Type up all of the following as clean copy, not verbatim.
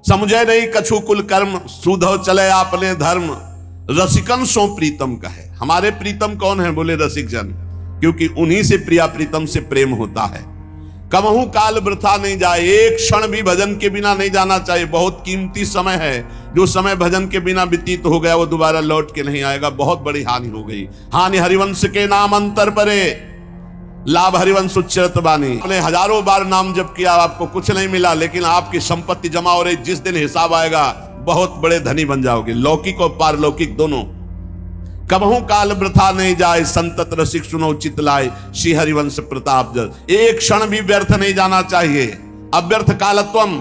समझे नहीं कछु कुल कर्म, सुधो चले आपने धर्म, रसिकन सो प्रीतम कहे। हमारे प्रीतम कौन है? बोले रसिक जन, क्योंकि उन्हीं से प्रिया प्रीतम से प्रेम होता है। कबहू काल वृथा नहीं जाए, एक क्षण भी भजन के बिना नहीं जाना चाहिए। बहुत कीमती समय है, जो समय भजन के बिना व्यतीत हो गया वो दोबारा लौट के नहीं आएगा। बहुत बड़ी हानि हो गई। हानि हरिवंश के नाम अंतर परे, लाभ हरिवंश उच्चरत बानी। आपने हजारों बार नाम जप किया, आपको कुछ नहीं मिला, लेकिन आपकी संपत्ति जमा हो रही। जिस दिन हिसाब आएगा बहुत बड़े धनी बन जाओगे, लौकिक और पारलौकिक दोनों। कबहू काल वृथा नहीं जाए, संतत रसिक सुनो चित लाए, श्री हरिवंश प्रताप जल। एक क्षण भी व्यर्थ नहीं जाना चाहिए। अव्यर्थ कालत्वम,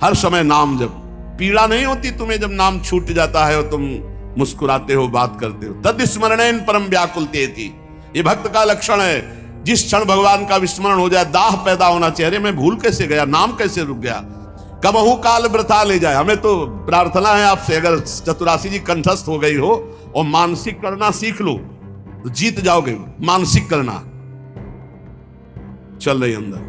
हर समय नाम जप। पीड़ा नहीं होती तुम्हें जब नाम छूट जाता है और तुम मुस्कुराते हो, बात करते हो। तद स्मरणेन परम व्याकुल तेति, ये भक्त का लक्षण है। जिस क्षण भगवान का विस्मरण हो जाए, दाह पैदा होना चाहिए। अरे मैं भूल कैसे गया, नाम कैसे रुक गया। कबहू काल वृथा ले जाए। हमें तो प्रार्थना है आपसे, अगर चतुरासी जी कंठस्थ हो गई हो और मानसिक करना सीख लो तो जीत जाओगे। मानसिक करना चल रही अंदर,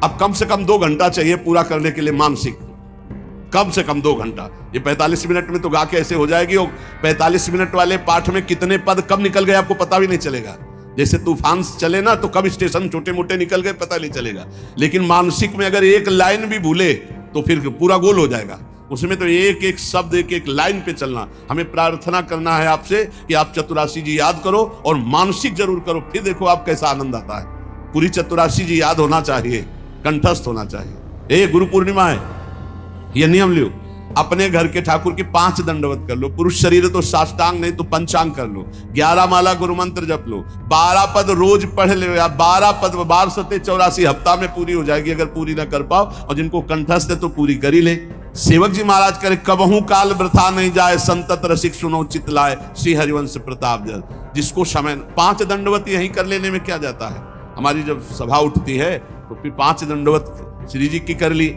अब कम से कम 2 घंटा चाहिए पूरा करने के लिए। मानसिक कम से कम 2 घंटा। ये 45 मिनट में तो गा के ऐसे हो जाएगी। और 45 मिनट वाले पाठ में कितने पद कब निकल गए आपको पता भी नहीं चलेगा। जैसे तूफान चले ना, तो कब स्टेशन छोटे मोटे निकल गए पता नहीं चलेगा। लेकिन मानसिक में अगर एक लाइन भी भूले तो फिर पूरा गोल हो जाएगा। उसमें तो एक एक शब्द, एक एक लाइन पे चलना। हमें प्रार्थना करना है आपसे कि आप चतुरासी जी याद करो और मानसिक जरूर करो, फिर देखो आप कैसा आनंद आता है। पूरी चतुरासी जी याद होना चाहिए, कंठस्थ होना चाहिए। गुरु पूर्णिमा है, ये नियम लियो। अपने घर के ठाकुर की 5 दंडवत कर लो। पुरुष शरीर तो साष्टांग नहीं तो पंचांग कर लो। 11 माला गुरु मंत्र जप लो। 12 पद रोज पढ़ ले। 12 पद 12 सते 84 हफ्ता में पूरी हो जाएगी। अगर पूरी ना कर पाओ और जिनको कंठस्थ है तो पूरी कर ही ले। सेवक जी महाराज करे, कबहू काल वृथा नहीं जाए, संतत रसिक सुनो चित लाए, श्री हरिवंश प्रताप जल। जिसको समय 5 दंडवत यहीं कर लेने में क्या जाता है। हमारी जब सभा उठती है तो फिर 5 दंडवत श्री जी की कर ली,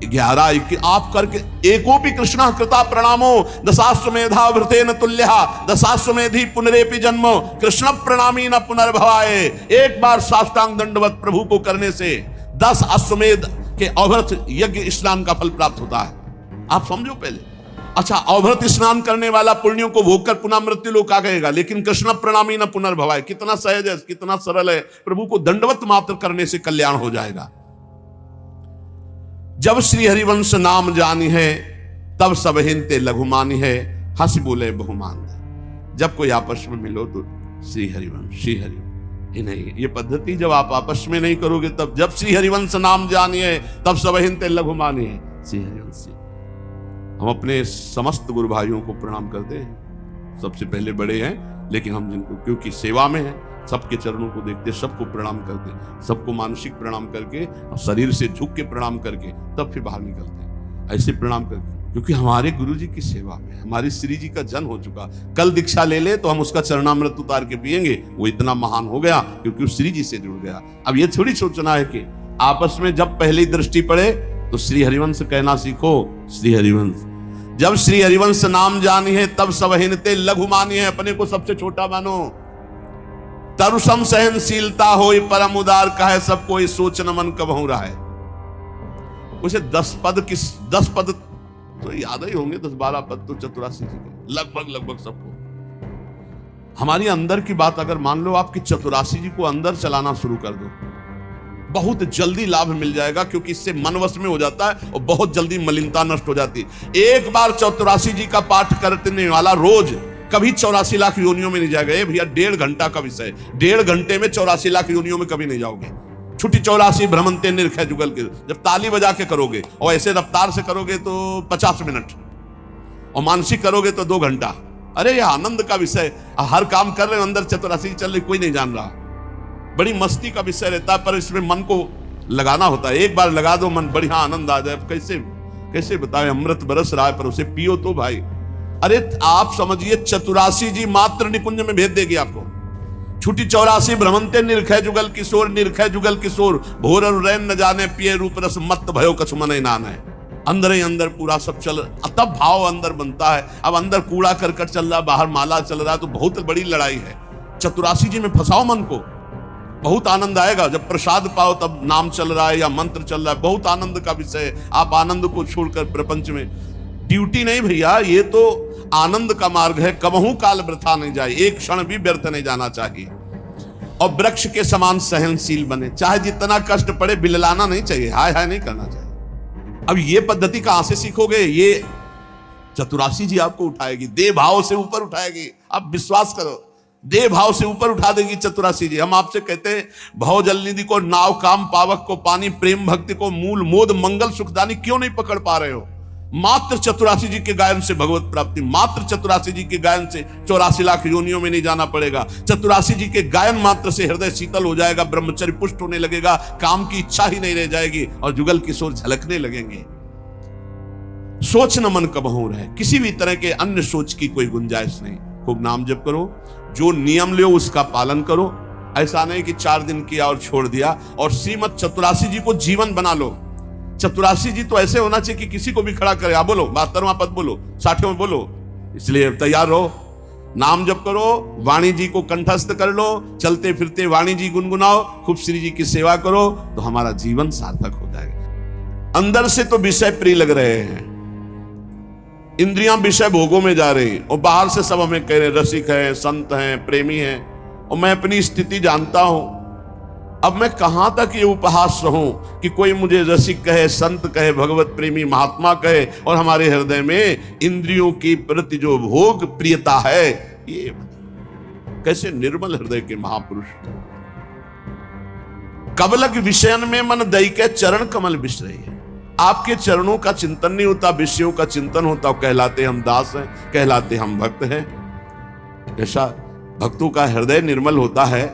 11 आप करके। एकोपि कृष्ण कृता प्रणामो दशाश्वमेधा वृतेन तुल्यः, दशाश्वमेधि पुनरेपि जन्मो, कृष्ण प्रणामी न पुनर्भवाए। एक बार साष्टांग दंडवत प्रभु को करने से 10 अश्वमेध के अवभृत यज्ञ स्नान का फल प्राप्त होता है। आप समझो पहले। अच्छा, अवभृत स्नान करने वाला पुण्यों को भोग कर पुनः मृत्यु लोक आ गएगा, लेकिन कृष्ण प्रणामी न पुनर्भवाए। कितना सहज है, कितना सरल है। प्रभु को दंडवत मात्र करने से कल्याण हो जाएगा। जब श्री हरिवंश नाम जानी है, तब सब हिंते लघुमानी है, हंस बोले बहुमान दे। जब कोई आपस में मिलो तो श्री हरिवंश, श्री हरिवंश ही नहीं। ये पद्धति जब आप आपस में नहीं करोगे, तब जब श्री हरिवंश नाम जानिए तब सब हिंते लघुमानी है, श्री हरिवंश। हम अपने समस्त गुरु भाइयों को प्रणाम करते हैं। सबसे पहले बड़े हैं, लेकिन हम जिनको क्योंकि सेवा में हैं, सबके चरणों को देखते, सबको प्रणाम करते, सबको मानसिक प्रणाम करके और शरीर से झुक के प्रणाम करके तब फिर बाहर निकलते हैं। ऐसे प्रणाम करके, क्योंकि हमारे गुरु जी की सेवा में हमारी श्री जी का जन्म हो चुका। कल दीक्षा ले ले तो हम उसका चरणामृत उतार के पिएंगे, वो इतना महान हो गया क्योंकि वो श्री जी से जुड़ गया। अब ये थोड़ी सोचना है कि आपस में जब पहली दृष्टि पड़े तो श्री हरिवंश कहना सीखो। श्री हरिवंश, जब श्री हरिवंश नाम जानी है तब सब हिनते लघु मानी है। अपने को सबसे छोटा मानो। तरुसम सहनशीलता हो परम उदार का है, सब कोई सोच न मन कबहू रहा है। उसे 10 पद तो याद ही होंगे, 10-12 पद तो चतुरासी जी के लगभग सबको। हमारी अंदर की बात अगर मान लो, आपकी चतुरासी जी को अंदर चलाना शुरू कर दो, बहुत जल्दी लाभ मिल जाएगा। क्योंकि इससे मन वश में हो जाता है और बहुत जल्दी मलिनता नष्ट हो जाती है। एक बार चतुरासी जी का पाठ करने वाला रोज कभी 84 लाख योनियों में नहीं जाएगा। ये भैया 1.5 घंटा का विषय, 1.5 घंटे में 84 लाख योनियों में कभी नहीं जाओगे। छुट्टी 84 भ्रमंते निर्खय जुगल के, जब ताली बजा के करोगे और ऐसे रफ्तार से करोगे तो 50 मिनट, और मानसिक करोगे तो 2 घंटा। अरे ये आनंद का विषय, हर काम कर रहे हो, अंदर चतुरासी चल रही, कोई नहीं जान रहा। बड़ी मस्ती का विषय रहता है, पर इसमें मन को लगाना होता है। एक बार लगा दो मन, बढ़िया आनंद आ जाए। कैसे बताए, अमृत बरस रहा है पर उसे पियो तो भाई। अरे आप समझिए, चतुरासी जी मात्र निकुंज में भेज देगी आपको। छुट्टी 84 भ्रमंते निर्खय जुगल किशोर, निर्खय जुगल किशोर, भोर और रैन न जाने, पिए रूप रस मत भयो कछु मन नान है। अंदर ही अंदर पूरा सब चल, तब भाव अंदर बनता है। अब अंदर कूड़ा करकट चल रहा, बाहर माला चल रहा है, तो बहुत बड़ी लड़ाई है। चतुरासी जी में फंसाओ मन को बहुत आनंद आएगा जब प्रसाद पाओ, तब नाम चल रहा है या मंत्र चल रहा है, बहुत आनंद का विषय है। आप आनंद को छोड़कर प्रपंच में, ड्यूटी नहीं भैया, ये तो आनंद का मार्ग है। कबहू काल वृथा नहीं जाए, एक क्षण भी व्यर्थ नहीं जाना चाहिए। और वृक्ष के समान सहनशील बने, चाहे जितना कष्ट पड़े बिललाना नहीं चाहिए, हाय हाय नहीं करना चाहिए। अब ये पद्धति कहां से सीखोगे? ये चतुरासी जी आपको उठाएगी, देह भाव से ऊपर उठाएगी। आप विश्वास करो, देह भाव से ऊपर उठा देगी चतुरासी जी। हम आपसे कहते हैं भव जल निधि को, नाव काम पावक को, पानी प्रेम भक्ति को, मूल मोद मंगल सुखदानी क्यों नहीं पकड़ पा रहे हो? मात्र चतुरासी जी के गायन से भगवत प्राप्ति, मात्र चतुरासी जी के गायन से 84 लाख योनियों में नहीं जाना पड़ेगा। चतुरासी जी के गायन मात्र से हृदय शीतल हो जाएगा, ब्रह्मचर्य पुष्ट होने लगेगा, काम की इच्छा ही नहीं रह जाएगी और जुगल किशोर झलकने लगेंगे। सोच न मन कबहू रहे, किसी भी तरह के अन्य सोच की कोई गुंजाइश नहीं। खूब नाम जप करो, जो नियम लो उसका पालन करो। ऐसा नहीं कि 4 दिन किया और छोड़ दिया। और श्रीमद चतुरासी जी को जीवन बना लो। चतुरासी जी तो ऐसे होना चाहिए कि किसी को भी खड़ा करे। आप बोलो 72वां पद बोलो, 60वें बोलो, इसलिए तैयार रहो। नाम जप करो, वाणी जी को कंठस्थ कर लो, चलते फिरते वाणी जी गुनगुनाओ, खूब श्री जी की सेवा करो, तो हमारा जीवन सार्थक हो जाएगा। अंदर से तो विषय प्रिय लग रहे हैं, इंद्रियां विषय भोगों में जा रही, और बाहर से सब हमें कह रहे रसिक हैं, संत हैं, प्रेमी हैं। और मैं अपनी स्थिति जानता हूं। अब मैं कहां तक ये उपहास रहूं कि कोई मुझे रसिक कहे, संत कहे, भगवत प्रेमी महात्मा कहे, और हमारे हृदय में इंद्रियों के प्रति जो भोग प्रियता है, ये कैसे निर्मल हृदय के महापुरुष। कबलक विषयन में मन दई के चरण कमल बिसरे। आपके चरणों का चिंतन नहीं होता, विषयों का चिंतन होता, कहलाते हम दास हैं, कहलाते हम भक्त हैं। ऐसा भक्तों का हृदय निर्मल होता है,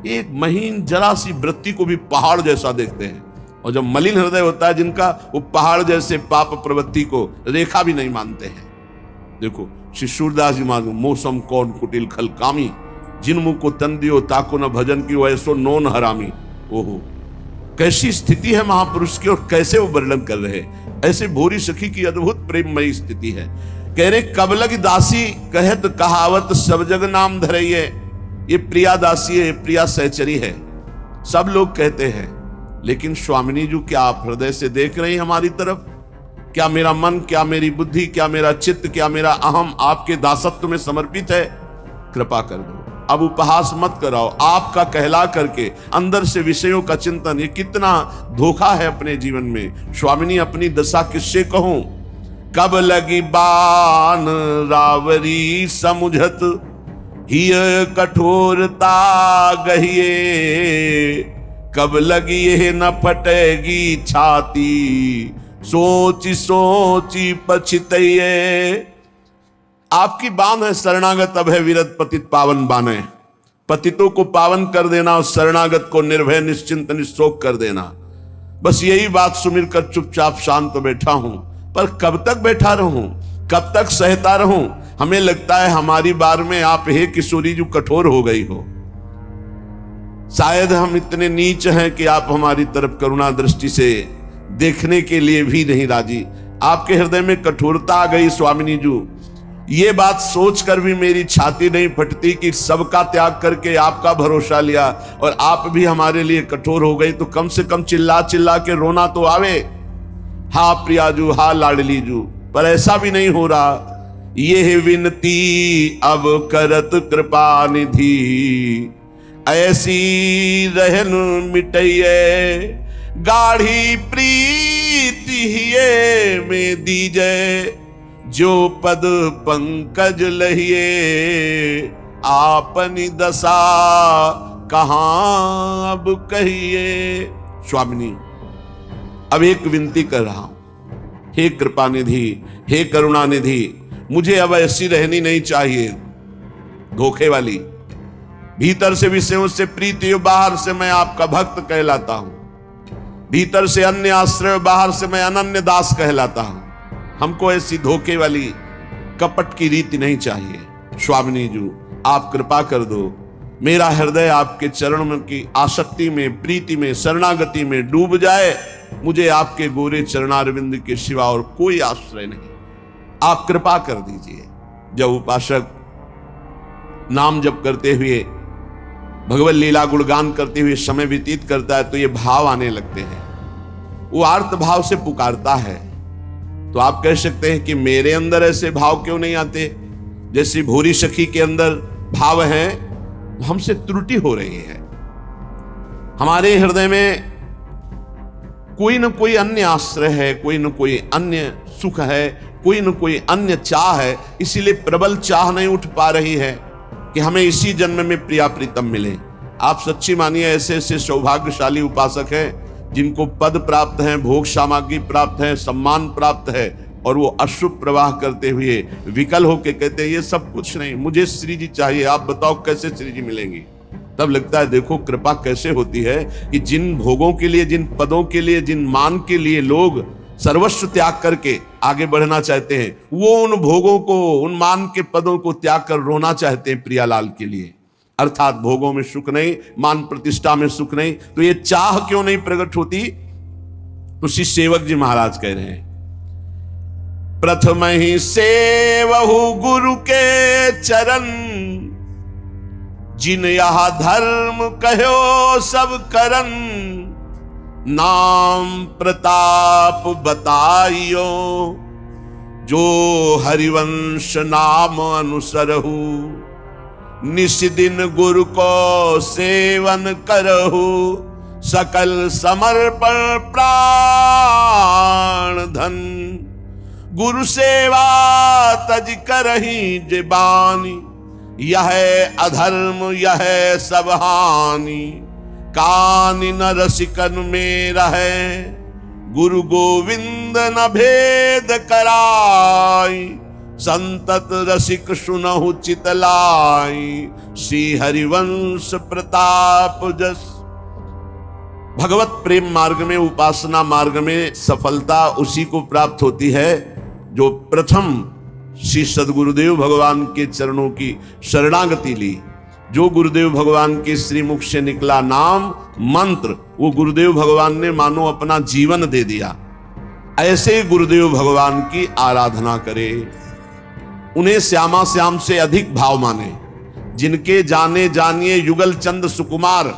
एक महीन जरा सी वृत्ति को भी पहाड़ जैसा देखते हैं। और जब मलिन हृदय होता है जिनका, वो पहाड़ जैसे पाप प्रवृत्ति को रेखा भी नहीं मानते हैं। देखो श्री सूरदास जी मांगो, मौसम कौन कुटिल खल कामी, जिन मुख को तन दियो ताको न भजन की, ऐसो नोन हरामी। ओहो, कैसी स्थिति है महापुरुष की, और कैसे वो वर्णन कर रहे हैं। ऐसे भोरी सखी की अद्भुत प्रेममयी स्थिति है। कह रहे कबलग दासी कहत कहावत, सब जग नाम धरइए। ये प्रिया दासी है, प्रिया सहचरी है, सब लोग कहते हैं। लेकिन स्वामिनी जी, क्या आप हृदय से देख रहे हैं हमारी तरफ? क्या मेरा मन, क्या मेरी बुद्धि, क्या मेरा चित्त, क्या मेरा अहम आपके दासत्व में समर्पित है? कृपा कर दो, अब उपहास मत कराओ। आपका कहला करके अंदर से विषयों का चिंतन, ये कितना धोखा है अपने जीवन में। स्वामिनी, अपनी दशा किससे कहूं? कब लगी बान रावरी समुझत, हिय कठोरता गहिए। कब लगी ये न फटेगी छाती, सोची सोची पछितइये। आपकी बान है शरणागत, अब है विरत पतित पावन बाने। पतितों को पावन कर देना और शरणागत को निर्भय निश्चिंत निशोक कर देना। बस यही बात सुमिर कर चुपचाप शांत बैठा हूं। पर कब तक बैठा रहूं, कब तक सहता रहूं? हमें लगता है हमारी बार में आप हे किशोरी जो कठोर हो गई हो। शायद हम इतने नीच हैं कि आप हमारी तरफ करुणा दृष्टि से देखने के लिए भी नहीं राजी। आपके हृदय में कठोरता आ गई स्वामिनी जी। ये बात सोचकर भी मेरी छाती नहीं फटती कि सबका त्याग करके आपका भरोसा लिया और आप भी हमारे लिए कठोर हो गई, तो कम से कम चिल्ला चिल्ला के रोना तो आवे, हा प्रियाजू, हा लाडली जू। पर ऐसा भी नहीं हो रहा। ये विनती अब करत कृपा निधि, ऐसी रहन मिटइये। गाढ़ी प्रीति ये में दीजय, जो पद पंकज लहिए। आपनी दशा कहां अब कहिए। स्वामिनी, अब एक विनती कर रहा हूं, हे कृपा निधि, हे करुणा निधि, मुझे अब ऐसी रहनी नहीं चाहिए धोखे वाली। भीतर से विषयों से प्रीति, बाहर से मैं आपका भक्त कहलाता हूं। भीतर से अन्य आश्रय, बाहर से मैं अनन्य दास कहलाता हूं। हमको ऐसी धोखे वाली कपट की रीति नहीं चाहिए। स्वामिनी जी, आप कृपा कर दो, मेरा हृदय आपके चरणों की आसक्ति में, प्रीति में, शरणागति में डूब जाए। मुझे आपके गोरे चरणारविंद के सिवा और कोई आश्रय नहीं। आप कृपा कर दीजिए। जब उपासक नाम जप करते हुए भगवत लीला गुणगान करते हुए समय व्यतीत करता है तो ये भाव आने लगते हैं, वो आर्त भाव से पुकारता है। तो आप कह सकते हैं कि मेरे अंदर ऐसे भाव क्यों नहीं आते? जैसे भूरी सखी के अंदर भाव है, हमसे त्रुटि हो रही है। हमारे हृदय में कोई न कोई अन्य आश्रय है, कोई न कोई अन्य सुख है, कोई न कोई अन्य चाह है, इसीलिए प्रबल चाह नहीं उठ पा रही है कि हमें इसी जन्म में प्रिया प्रीतम मिले। आप सच्ची मानिए, ऐसे ऐसे सौभाग्यशाली उपासक हैं जिनको पद प्राप्त है, भोग सामग्री प्राप्त है, सम्मान प्राप्त है, और वो अशुभ प्रवाह करते हुए विकल होके कहते हैं ये सब कुछ नहीं, मुझे श्री जी चाहिए, आप बताओ कैसे श्री जी मिलेंगी। तब लगता है देखो कृपा कैसे होती है कि जिन भोगों के लिए, जिन पदों के लिए, जिन मान के लिए लोग सर्वस्व त्याग करके आगे बढ़ना चाहते हैं, वो उन भोगों को, उन मान के पदों को त्याग कर रोना चाहते हैं प्रियालाल के लिए। अर्थात भोगों में सुख नहीं, मान प्रतिष्ठा में सुख नहीं, तो ये चाह क्यों नहीं प्रकट होती? तो श्री सेवक जी महाराज कह रहे हैं, प्रथम ही सेवहु गुरु के चरण, जिन यह धर्म कहो सब करन, नाम प्रताप बताइयो, जो हरिवंश नाम अनुसरहु, निस दिन गुरु को सेवन करहु, सकल समर्पण प्राण धन, गुरु सेवा तज करही जेबानी, यह अधर्म यह सब हानि, कानि न रसिकन में रहे, गुरु गोविंद न भेद कराई, संतत रसिक सुनहु चितलाई, श्री हरिवंश प्रताप जस। भगवत प्रेम मार्ग में, उपासना मार्ग में सफलता उसी को प्राप्त होती है जो प्रथम श्री सद्गुरुदेव भगवान के चरणों की शरणागति ली। जो गुरुदेव भगवान के श्रीमुख से निकला नाम मंत्र, वो गुरुदेव भगवान ने मानो अपना जीवन दे दिया। ऐसे गुरुदेव भगवान की आराधना करे, उन्हें श्यामा श्याम से अधिक भाव माने, जिनके जाने जानिए युगल चंद सुकुमार,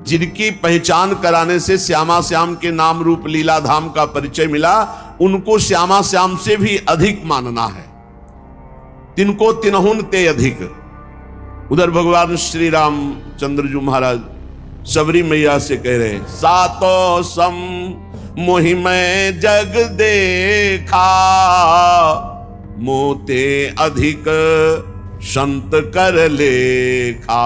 जिनकी पहचान कराने से श्यामा श्याम के नाम रूप लीला धाम का परिचय मिला, उनको श्यामा श्याम से भी अधिक मानना है। तिनको तिनहुन ते अधिक। उधर भगवान श्री राम चंद्र जी महाराज सबरी मैया से कह रहे हैं, सातो सम मोहि मैं जग देखा, मोते अधिक संत कर लेखा।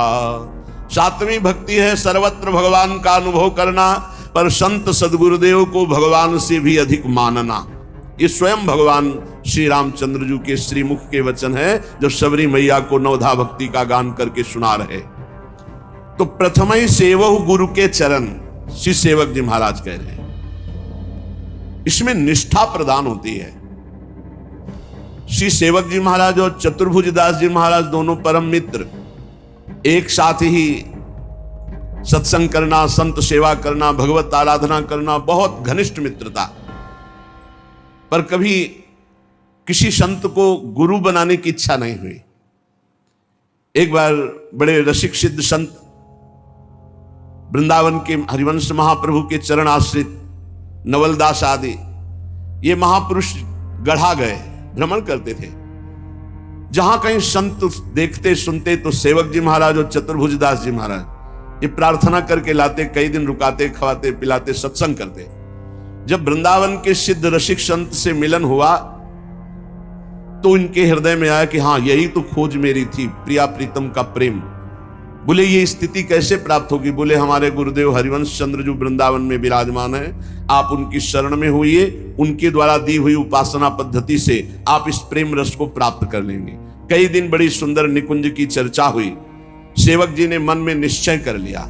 सातवीं भक्ति है सर्वत्र भगवान का अनुभव करना, पर संत सदगुरुदेव को भगवान से भी अधिक मानना। ये स्वयं भगवान श्री रामचंद्र जी के श्रीमुख के वचन है, जो सबरी मैया को नवधा भक्ति का गान करके सुना रहे। तो प्रथम ही सेवहु गुरु के चरण, श्री सेवक जी महाराज कह रहे हैं। इसमें निष्ठा प्रदान होती है। श्री सेवक जी महाराज और चतुर्भुज दास जी महाराज दोनों परम मित्र, एक साथ ही सत्संग करना, संत सेवा करना, भगवत आराधना करना, बहुत घनिष्ठ मित्रता। पर कभी किसी संत को गुरु बनाने की इच्छा नहीं हुई। एक बार बड़े रसिक सिद्ध संत वृंदावन के हरिवंश महाप्रभु के चरण आश्रित नवलदास आदि ये महापुरुष गढ़ा गए, भ्रमण करते थे। जहां कहीं संत देखते सुनते तो सेवक जी महाराज और चतुर्भुज दास जी महाराज ये प्रार्थना करके लाते, कई दिन रुकाते, खवाते, पिलाते, सत्संग करते। जब वृंदावन के सिद्ध रसिक संत से मिलन हुआ तो इनके हृदय में आया कि हाँ, यही तो खोज मेरी थी, प्रिया प्रीतम का प्रेम। बोले ये स्थिति कैसे प्राप्त होगी? बोले हमारे गुरुदेव हरिवंश चंद्र जो वृंदावन में विराजमान है, आप उनकी शरण में होइए, उनके द्वारा दी हुई उपासना पद्धति से आप इस प्रेम रस को प्राप्त कर लेंगे। कई दिन बड़ी सुंदर निकुंज की चर्चा हुई। सेवक जी ने मन में निश्चय कर लिया,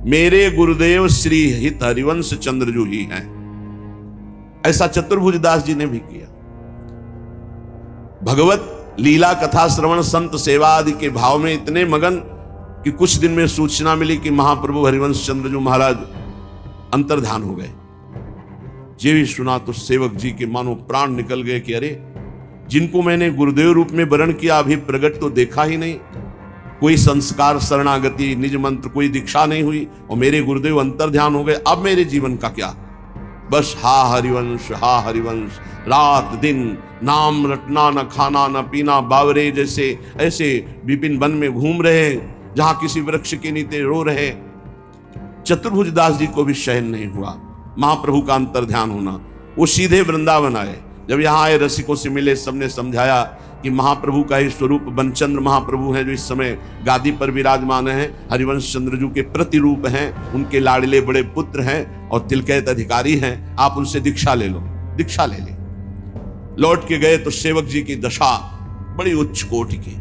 मेरे गुरुदेव श्री हित हरिवंश चंद्र जो ही हैं। ऐसा चतुर्भुज दास जी ने भी किया। भगवत लीला कथा श्रवण संत सेवा आदि के भाव में इतने मगन कि कुछ दिन में सूचना मिली कि महाप्रभु हरिवंश चंद्र जी महाराज अंतर्धान हो गए। ये भी सुना तो सेवक जी के मानो प्राण निकल गए कि अरे, जिनको मैंने गुरुदेव रूप में वरण किया अभी प्रगट तो देखा ही नहीं। कोई संस्कार, शरणागति, निज मंत्र, कोई दीक्षा नहीं हुई और मेरे गुरुदेव अंतर ध्यान हो गए। अब मेरे जीवन का क्या? बस हा हरिवंश, रात दिन नाम रटना, न खाना न पीना, बावरे जैसे ऐसे विपिन वन में घूम रहे, जहां किसी वृक्ष के नीचे रो रहे। चतुर्भुज दास जी को भी शयन नहीं हुआ महाप्रभु का अंतर ध्यान होना। वो सीधे वृंदावन आए। जब यहाँ आए, रसिकों से मिले, सबने समझाया कि महाप्रभु का ही स्वरूप बनचंद्र महाप्रभु हैं, जो इस समय गादी पर विराजमान हैं, हरिवंश चंद्रजू के प्रतिरूप हैं, उनके लाडले बड़े पुत्र हैं और तिलकैत अधिकारी हैं। आप उनसे दीक्षा ले लो। दीक्षा ले ली। लौट के गए तो सेवक जी की दशा बड़ी उच्च कोटि की।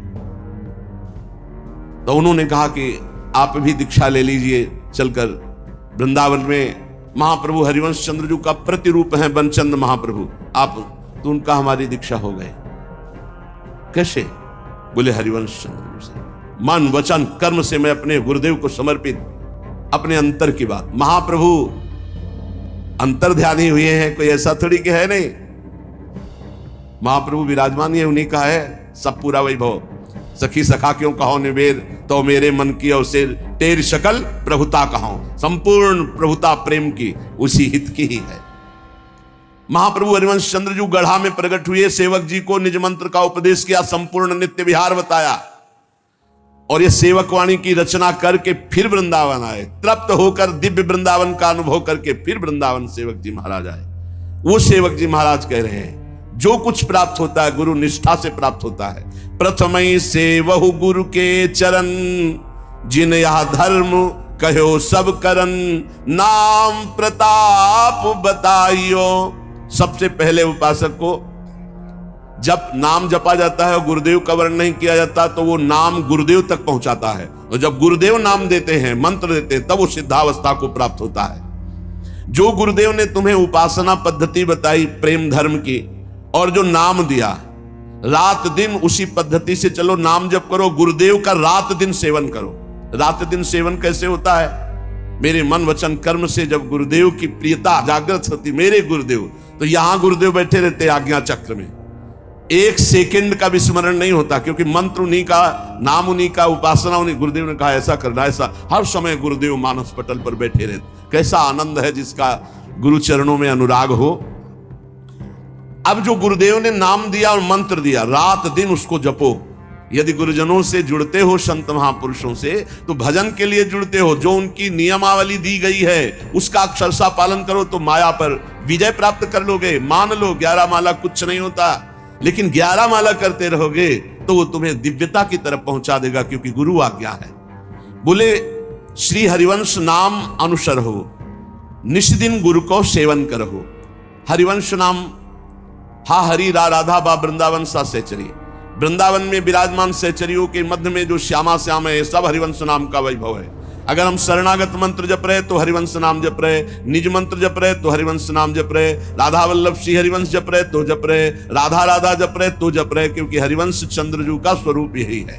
तो उन्होंने कहा कि आप भी दीक्षा ले लीजिए चलकर। वृंदावन में महाप्रभु हरिवंश चंद्रजू का प्रतिरूप है बनचंद्र महाप्रभु, आप तो उनका हमारी दीक्षा हो गए। कैसे? बोले हरिवंश चंद्रजू से, मन वचन कर्म से मैं अपने गुरुदेव को समर्पित, अपने अंतर की बात। महाप्रभु अंतर ध्यानी हुए हैं, कोई ऐसा थोड़ी कि है नहीं। महाप्रभु विराजमान है, उन्हीं का है सब पूरा वैभव। सखी सखा क्यों कहो निवेद, तो मेरे मन की अवसेर तेरी शकल प्रभुता कहो। संपूर्ण प्रभुता प्रेम की उसी हित की ही है। महाप्रभु हरिवंश चंद्रजू गढ़ा में प्रकट हुए, सेवक जी को निज मंत्र का उपदेश किया, संपूर्ण नित्य विहार बताया और ये सेवक वाणी की रचना करके फिर वृंदावन आए। तृप्त होकर दिव्य वृंदावन का अनुभव करके फिर वृंदावन सेवक जी महाराज आए। वो सेवक जी महाराज कह रहे हैं, जो कुछ प्राप्त होता है गुरु निष्ठा से प्राप्त होता है। प्रथमई से वहु गुरु के चरण, जिन यह धर्म कहो सब करन, नाम प्रताप बताइयो। सबसे पहले उपासक को जब नाम जपा जाता है और गुरुदेव का वर्ण नहीं किया जाता, तो वो नाम गुरुदेव तक पहुंचाता है। और जब गुरुदेव नाम देते हैं, मंत्र देते हैं, तब वो सिद्धावस्था को प्राप्त होता है। जो गुरुदेव ने तुम्हें उपासना पद्धति बताई प्रेम धर्म की, और जो नाम दिया, रात दिन उसी पद्धति से चलो, नाम जप करो, गुरुदेव का रात दिन सेवन करो। रात दिन सेवन कैसे होता है? मेरे मन वचन कर्म से जब गुरुदेव की प्रियता जागृत होती, मेरे गुरुदेव, तो यहां गुरुदेव बैठे रहते आज्ञा चक्र में। एक सेकंड का विस्मरण नहीं होता, क्योंकि मंत्र उन्हीं का, नाम उन्हीं का, उपासना उन्हीं। गुरुदेव ने कहा ऐसा करना, ऐसा। हर समय गुरुदेव मानस पटल पर बैठे रहते। कैसा आनंद है जिसका गुरु चरणों में अनुराग हो। अब जो गुरुदेव ने नाम दिया और मंत्र दिया, रात दिन उसको जपो। यदि गुरुजनों से जुड़ते हो, संत महापुरुषों से, तो भजन के लिए जुड़ते हो, जो उनकी नियमावली दी गई है उसका अक्षरशः पालन करो तो माया पर विजय प्राप्त कर लोगे। मान लो 11 माला कुछ नहीं होता, लेकिन 11 माला करते रहोगे तो वो तुम्हें दिव्यता की तरफ पहुंचा देगा, क्योंकि गुरु आज्ञा है। बोले श्री हरिवंश नाम अनुसर हो, निष्दिन गुरु को सेवन करहो। हरिवंश नाम हा हरि रा राधा बा वृंदावन सा सहचरी। वृंदावन में विराजमान सहचरियों के मध्य में जो श्यामा श्याम है, सब हरिवंश नाम का वैभव है। अगर हम शरणागत मंत्र जप रहे तो हरिवंश नाम जप रहे, निज मंत्र जप रहे तो हरिवंश नाम जप रहे, राधा वल्लभ श्री हरिवंश जप रहे तो जप रहे, राधा राधा जप रहे तो जप रहे, क्योंकि हरिवंश चंद्रजू का स्वरूप यही है।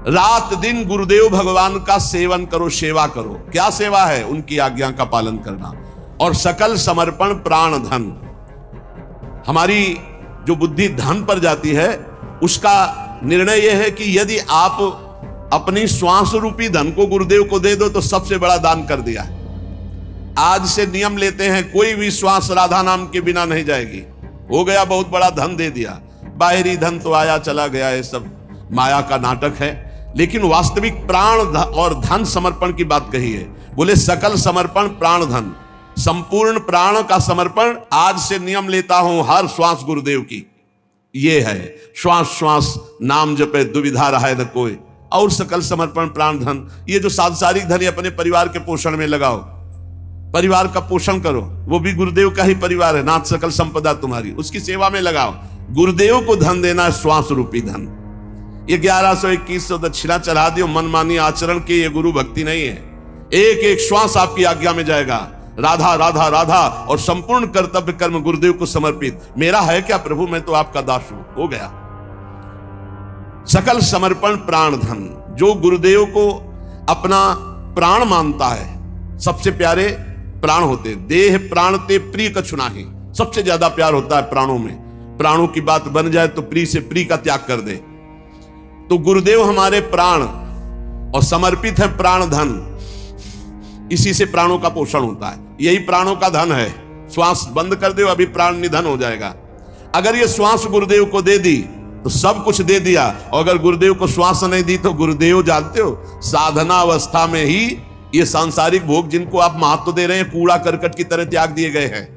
रात दिन गुरुदेव भगवान का सेवन करो, सेवा करो। क्या सेवा है? उनकी आज्ञा का पालन करना और सकल समर्पण प्राण धन। हमारी जो बुद्धि धन पर जाती है, उसका निर्णय यह है कि यदि आप अपनी श्वास रूपी धन को गुरुदेव को दे दो तो सबसे बड़ा दान कर दिया है। आज से नियम लेते हैं, कोई भी श्वास राधा नाम के बिना नहीं जाएगी। हो गया, बहुत बड़ा धन दे दिया। बाहरी धन तो आया चला गया, ये सब माया का नाटक है। लेकिन वास्तविक प्राण और धन समर्पण की बात कही है। बोले सकल समर्पण प्राण धन, संपूर्ण प्राण का समर्पण। आज से नियम लेता हूं हर श्वास गुरुदेव की। ये है श्वास श्वास नाम जपे दुविधा रहे न कोई, और सकल समर्पण प्राण धन। ये जो सांसारिक धन अपने परिवार के पोषण में लगाओ, परिवार का पोषण करो, वो भी गुरुदेव का ही परिवार है। नाथ सकल संपदा तुम्हारी, उसकी सेवा में लगाओ। गुरुदेव को धन देना है, श्वास रूपी धन। ये 1100-2100 दक्षिणा चढ़ा दियो, मनमानी आचरण की ये गुरु भक्ति नहीं है। एक एक श्वास आपकी आज्ञा में जाएगा, राधा राधा राधा, और संपूर्ण कर्तव्य कर्म गुरुदेव को समर्पित। मेरा है क्या प्रभु, मैं तो आपका दास हूं। हो गया सकल समर्पण प्राण धन। जो गुरुदेव को अपना प्राण मानता है, सबसे प्यारे प्राण होते, देह प्राण ते प्रिय कछु नाही। सबसे ज्यादा प्यार होता है प्राणों में। प्राणों की बात बन जाए तो प्रिय से प्रिय का त्याग कर दे। तो गुरुदेव हमारे प्राण और समर्पित है प्राण धन। इसी से प्राणों का पोषण होता है, यही प्राणों का धन है। श्वास बंद कर दो, अभी प्राण निधन हो जाएगा। अगर ये श्वास गुरुदेव को दे दी तो सब कुछ दे दिया, और अगर गुरुदेव को श्वास नहीं दी तो गुरुदेव जानते हो साधना अवस्था में ही ये सांसारिक भोग जिनको आप महत्व दे रहे हैं कूड़ा करकट की तरह त्याग दिए गए हैं।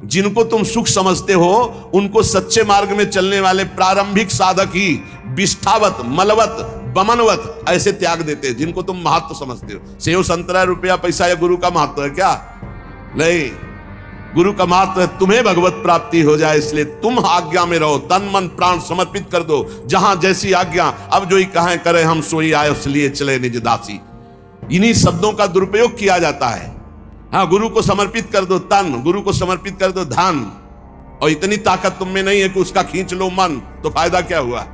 जिनको तुम सुख समझते हो उनको सच्चे मार्ग में चलने वाले प्रारंभिक साधक ही विष्ठावत, मलवत, बमनवत ऐसे त्याग देते हैं जिनको तुम महत्व समझते हो। सेव संतरा रुपया पैसा या गुरु का महत्व है क्या? नहीं, गुरु का महत्व है तुम्हें भगवत प्राप्ति हो जाए, इसलिए तुम आज्ञा में रहो, तन मन प्राण समर्पित कर दो। जहां जैसी आज्ञा, अब जो ही कहें करे हम सोई आए इसलिए चले निज दासी। इन्हीं शब्दों का दुरुपयोग किया जाता है। हाँ, गुरु को समर्पित कर दो तन, गुरु को समर्पित कर दो धन, और इतनी ताकत तुम में नहीं है कि उसका खींच लो मन, तो फायदा क्या हुआ?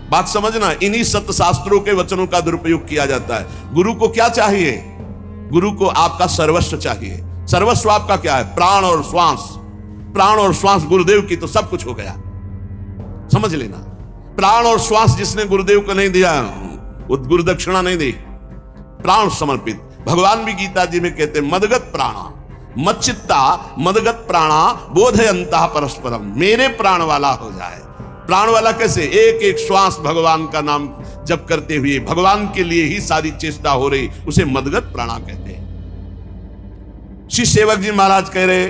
बात समझना, इन्हीं सत्य शास्त्रों के वचनों का दुरुपयोग किया जाता है। गुरु को क्या चाहिए? गुरु को आपका सर्वस्व चाहिए। सर्वस्व आपका क्या है? प्राण और श्वास। प्राण और श्वास गुरुदेव की तो सब कुछ हो गया, समझ लेना। प्राण और श्वास जिसने गुरुदेव को नहीं दिया वो गुरुदक्षिणा नहीं दी, प्राण समर्पित। भगवान भी गीता जी में कहते हैं मदगत प्राणा मच्चित्ता मदगत प्राणा बोधयंता परस्परम। मेरे प्राण वाला हो जाए। प्राण वाला कैसे? एक एक श्वास भगवान का नाम जप करते हुए भगवान के लिए ही सारी चेष्टा हो रही, उसे मदगत प्राणा कहते हैं। श्री सेवक जी महाराज कह रहे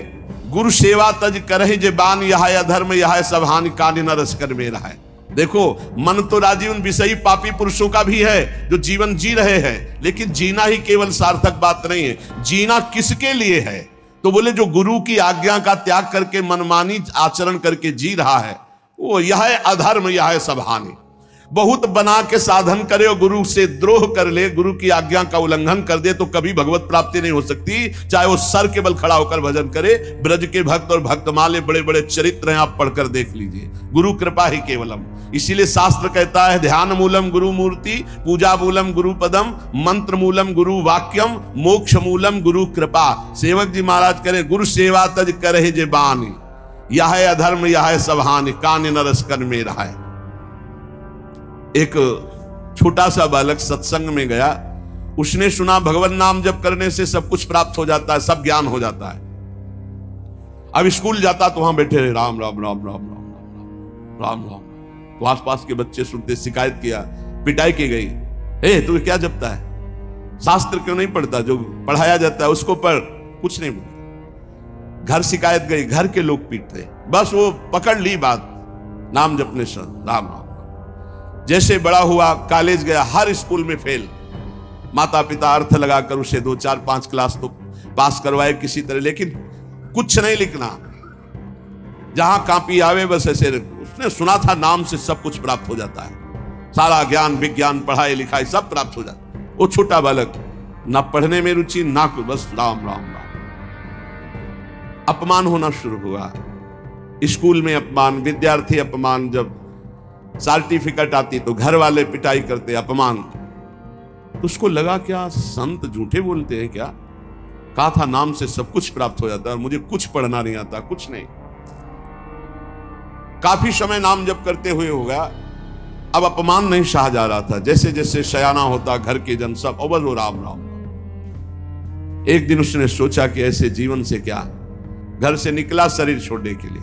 गुरु सेवा तज करहि जे बान, यह अधर्म यह सब हानि कानि न रस कर मेरा है। देखो, मन तो राजी उन विषयी पापी पुरुषों का भी है जो जीवन जी रहे हैं, लेकिन जीना ही केवल सार्थक बात नहीं है। जीना किसके लिए है? तो बोले जो गुरु की आज्ञा का त्याग करके मनमानी आचरण करके जी रहा है वो यह अधर्म यह सब हानि। बहुत बना के साधन करे और गुरु से द्रोह कर ले, गुरु की आज्ञा का उल्लंघन कर दे तो कभी भगवत प्राप्ति नहीं हो सकती, चाहे वो सर के बल खड़ा होकर भजन करे। ब्रज के भक्त और भक्तमाले बड़े बड़े चरित्र हैं, आप पढ़कर देख लीजिए। गुरु कृपा ही केवलम। इसीलिए शास्त्र कहता है ध्यान मूलम गुरु मूर्ति, पूजा मूलम गुरु पदम, मंत्र मूलम गुरु वाक्यम, मोक्ष मूलम गुरु कृपा। सेवक जी महाराज करे गुरु सेवा तज करे जे बानी, यह अधर्म यह सब हानि कान न रस कर में रहा है। एक छोटा सा बालक सत्संग में गया, उसने सुना भगवान नाम जप करने से सब कुछ प्राप्त हो जाता है, सब ज्ञान हो जाता है। अब स्कूल जाता तो वहां बैठे रहे राम राम राम राम राम राम राम राम। तो आसपास के बच्चे सुनते, शिकायत किया, पिटाई की गई। ए तू क्या जपता है? शास्त्र क्यों नहीं पढ़ता? जो पढ़ाया जाता है उसको पढ़। कुछ नहीं बोलता। घर शिकायत गई, घर के लोग पीटते, बस वो पकड़ ली बात, नाम जपने से राम राम। जैसे बड़ा हुआ, कॉलेज गया, हर स्कूल में फेल। माता पिता अर्थ लगाकर उसे 2 4 5 क्लास तो पास करवाए किसी तरह, लेकिन कुछ नहीं लिखना। जहां कापी आवे बस ऐसे। उसने सुना था नाम से सब कुछ प्राप्त हो जाता है, सारा ज्ञान विज्ञान पढ़ाई लिखाई सब प्राप्त हो जाता है। वो छोटा बालक, ना पढ़ने में रुचि ना कुछ, बस राम राम राम। अपमान होना शुरू हुआ, स्कूल में अपमान, विद्यार्थी अपमान। जब सर्टिफिकेट आती तो घर वाले पिटाई करते, अपमान। तो उसको लगा क्या संत झूठे बोलते हैं क्या? कहा था नाम से सब कुछ प्राप्त हो जाता है, मुझे कुछ पढ़ना नहीं आता, कुछ नहीं। काफी समय नाम जप करते हुए हो गया, अब अपमान नहीं सहा जा रहा था। जैसे जैसे शयाना होता, घर के जन सब और वो राम राम। एक दिन उसने सोचा कि ऐसे जीवन से क्या, घर से निकला शरीर छोड़ने के लिए।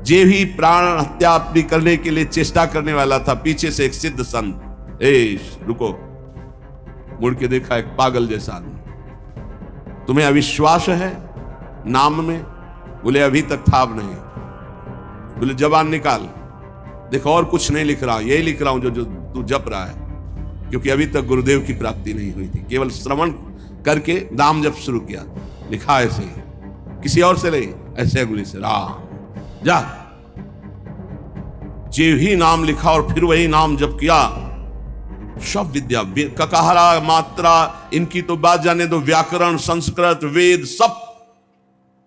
जे भी प्राण हत्या अपनी करने के लिए चेष्टा करने वाला था, पीछे से एक सिद्ध संत, रुको, मुड़ के देखा, एक पागल जैसा आदमी। तुम्हें अविश्वास है नाम में? बोले अभी तक था, अब नहीं। बोले जबान निकाल, देखो और कुछ नहीं लिख रहा, यही लिख रहा हूं जो तू जप रहा है, क्योंकि अभी तक गुरुदेव की प्राप्ति नहीं हुई थी। केवल श्रवण करके नाम जप शुरू किया। लिखा ऐसे ही, किसी और से नहीं, ऐसे अंगुली से राम। जा, जे ही नाम लिखा और फिर वही नाम जप किया। सब विद्या, ककाहरा मात्रा इनकी तो बात जाने दो, व्याकरण, संस्कृत, वेद, सब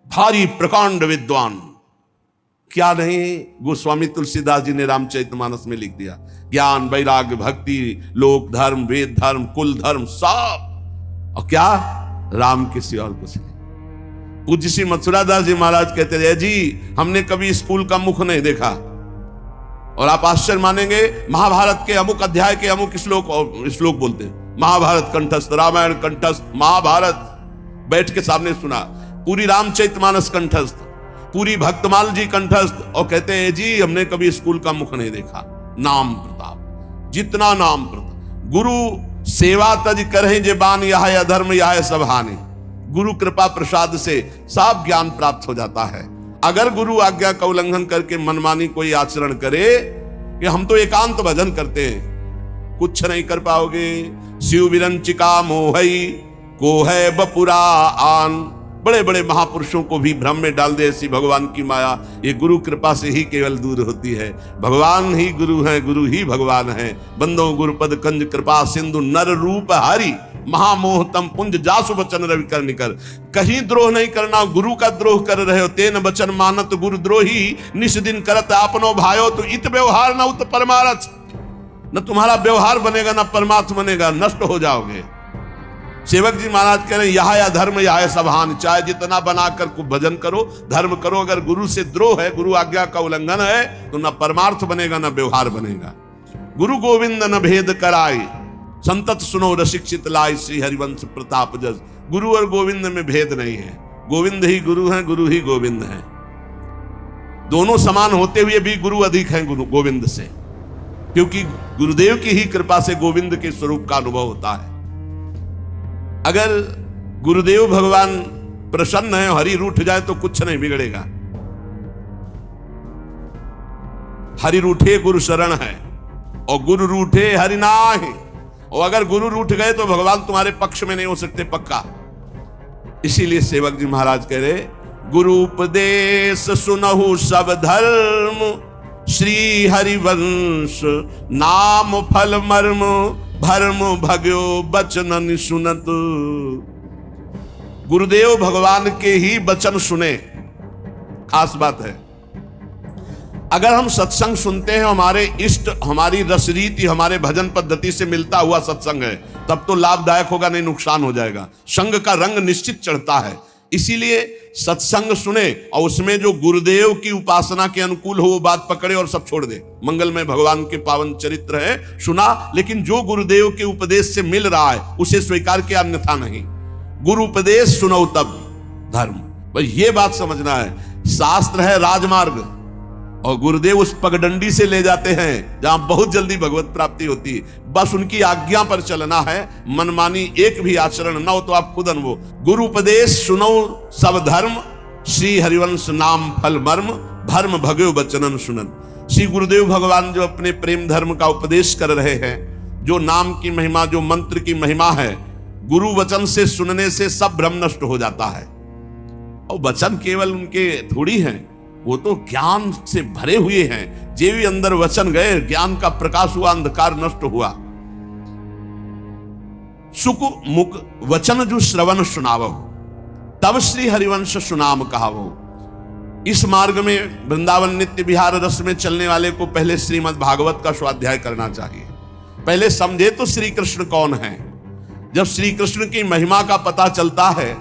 भारी प्रकांड विद्वान। क्या नहीं गोस्वामी तुलसीदास जी ने रामचरितमानस में लिख दिया। ज्ञान, वैराग्य, भक्ति, लोक धर्म, वेद धर्म, कुल धर्म, सब। और क्या? राम के सिवा और कुछ नहीं। पूज्य श्री मथुरादास जी महाराज कहते रहे जी, हमने कभी स्कूल का मुख नहीं देखा और आप आश्चर्य मानेंगे, महाभारत के अमुक अध्याय के अमुक श्लोक बोलते हैं, महाभारत कंठस्थ, रामायण कंठस्थ, महाभारत बैठ के सामने सुना, पूरी रामचरितमानस कंठस्थ, पूरी भक्तमाल जी कंठस्थ, और कहते हैं जी हमने कभी स्कूल का मुख नहीं देखा। नाम प्रताप, जितना नाम प्रताप। गुरु सेवा तज करहे जे बान, यह अधर्म यह सब हानि। गुरु कृपा प्रसाद से साफ ज्ञान प्राप्त हो जाता है। अगर गुरु आज्ञा का उल्लंघन करके मनमानी कोई आचरण करे कि हम तो एकांत भजन करते हैं, कुछ नहीं कर पाओगे। शिव विरंचिका मोहई को है बपुरा आन। बड़े बड़े महापुरुषों को भी भ्रम में डाल दे ऐसी भगवान की माया, ये गुरु कृपा से ही केवल दूर होती है। भगवान ही गुरु है, गुरु ही भगवान है। बंदो गुरुपद कंज कृपा सिंधु नर रूप हरि, महामोह तम पुंज जासु बचन रवि कर निकर। कहीं द्रोह नहीं करना, गुरु का द्रोह कर रहे हो। तेन बचन मानत गुरु द्रोही, निस दिन करत आपनो भायो। तो इत व्यवहार न उत परमारथ, न तुम्हारा व्यवहार बनेगा न परमार्थ बनेगा, नष्ट हो जाओगे। सेवक जी महाराज कह रहे हैं यह धर्म यह सब हानि। चाहे जितना बनाकर को भजन करो, धर्म करो, अगर गुरु से द्रोह है, गुरु आज्ञा का उल्लंघन है, तो न परमार्थ बनेगा न व्यवहार बनेगा। गुरु गोविंद न भेद कराई, संतत सुनो रसिक्षित लाई। श्री हरिवंश प्रताप जस। गुरु और गोविंद में भेद नहीं है, गोविंद ही गुरु है, गुरु ही गोविंद है। दोनों समान होते हुए भी गुरु अधिक है गुरु गोविंद से, क्योंकि गुरुदेव की ही कृपा से गोविंद के स्वरूप का अनुभव होता है। अगर गुरुदेव भगवान प्रसन्न है, हरि रूठ जाए तो कुछ नहीं बिगड़ेगा। हरि रूठे गुरु शरण है, और गुरु रूठे हरि नाहि। और अगर गुरु रूठ गए तो भगवान तुम्हारे पक्ष में नहीं हो सकते पक्का। इसीलिए सेवक जी महाराज कह रहे, गुरु उपदेश सुनहु सब धर्म, श्री हरिवंश नाम फल मर्म, भर्म भग्यो बचन सुनत। गुरुदेव भगवान के ही वचन सुने, खास बात है। अगर हम सत्संग सुनते हैं, हमारे इष्ट, हमारी रसरीति, हमारे भजन पद्धति से मिलता हुआ सत्संग है, तब तो लाभदायक होगा, नहीं नुकसान हो जाएगा। संग का रंग निश्चित चढ़ता है। इसीलिए सत्संग सुने और उसमें जो गुरुदेव की उपासना के अनुकूल हो वो बात पकड़े और सब छोड़ दे। मंगलमय भगवान के पावन चरित्र है, सुना, लेकिन जो गुरुदेव के उपदेश से मिल रहा है उसे स्वीकार किया, अन्यथा नहीं। गुरु उपदेश सुनो तब धर्म, बस ये बात समझना है। शास्त्र है राजमार्ग, और गुरुदेव उस पगडंडी से ले जाते हैं जहां बहुत जल्दी भगवत प्राप्ति होती है। बस उनकी आज्ञा पर चलना है, मनमानी एक भी आचरण न हो तो आप खुद अनुभव। गुरु उपदेश सुनो सब धर्म, श्री हरिवंश नाम फल मर्म, भर्म भग्यो बचनन सुनन। श्री गुरुदेव भगवान जो अपने प्रेम धर्म का उपदेश कर रहे हैं, जो नाम की महिमा, जो मंत्र की महिमा है, गुरु वचन से सुनने से सब भ्रम नष्ट हो जाता है। और वचन केवल उनके थोड़ी हैं, वो तो ज्ञान से भरे हुए हैं। जे भी अंदर वचन गए, ज्ञान का प्रकाश हुआ, अंधकार नष्ट हुआ। सुख मुख वचन जो श्रवण सुनावो, तब श्री हरिवंश सुनाम कहावो। इस मार्ग में वृंदावन नित्य विहार रस में चलने वाले को पहले श्रीमद् भागवत का स्वाध्याय करना चाहिए। पहले समझे तो श्री कृष्ण कौन है। जब श्री कृष्ण की महिमा का पता चलता है,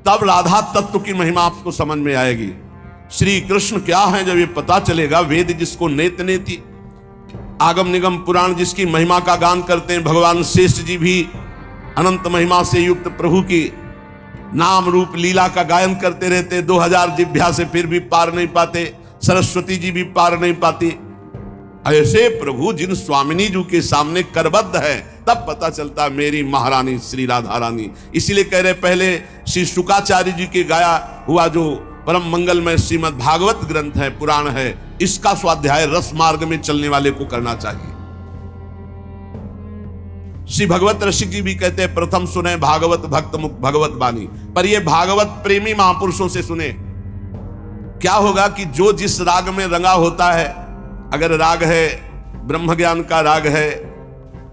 तब राधा तत्व की महिमा आपको समझ में आएगी। श्री कृष्ण क्या है जब ये पता चलेगा, वेद जिसको नेत नेति, आगम निगम पुराण जिसकी महिमा का गान करते हैं, भगवान श्रेष्ठ जी भी अनंत महिमा से युक्त प्रभु की नाम रूप लीला का गायन करते रहते। 2000 जिभ्या से फिर भी पार नहीं पाते, सरस्वती जी भी पार नहीं पाती। ऐसे प्रभु जिन स्वामिनी जी के सामने करबद्ध है, तब पता चलता मेरी महारानी श्री राधा रानी। इसीलिए कह रहे, पहले श्री शुकाचार्य जी के गाया हुआ जो परम मंगलमय श्रीमद् भागवत ग्रंथ है, पुराण है, इसका स्वाध्याय रस मार्ग में चलने वाले को करना चाहिए। श्री भगवत रसिक जी भी कहते हैं, प्रथम सुने भागवत भक्त मुख भगवत बानी। पर ये भागवत प्रेमी महापुरुषों से सुने। क्या होगा कि जो जिस राग में रंगा होता है, अगर राग है ब्रह्म ज्ञान का राग है,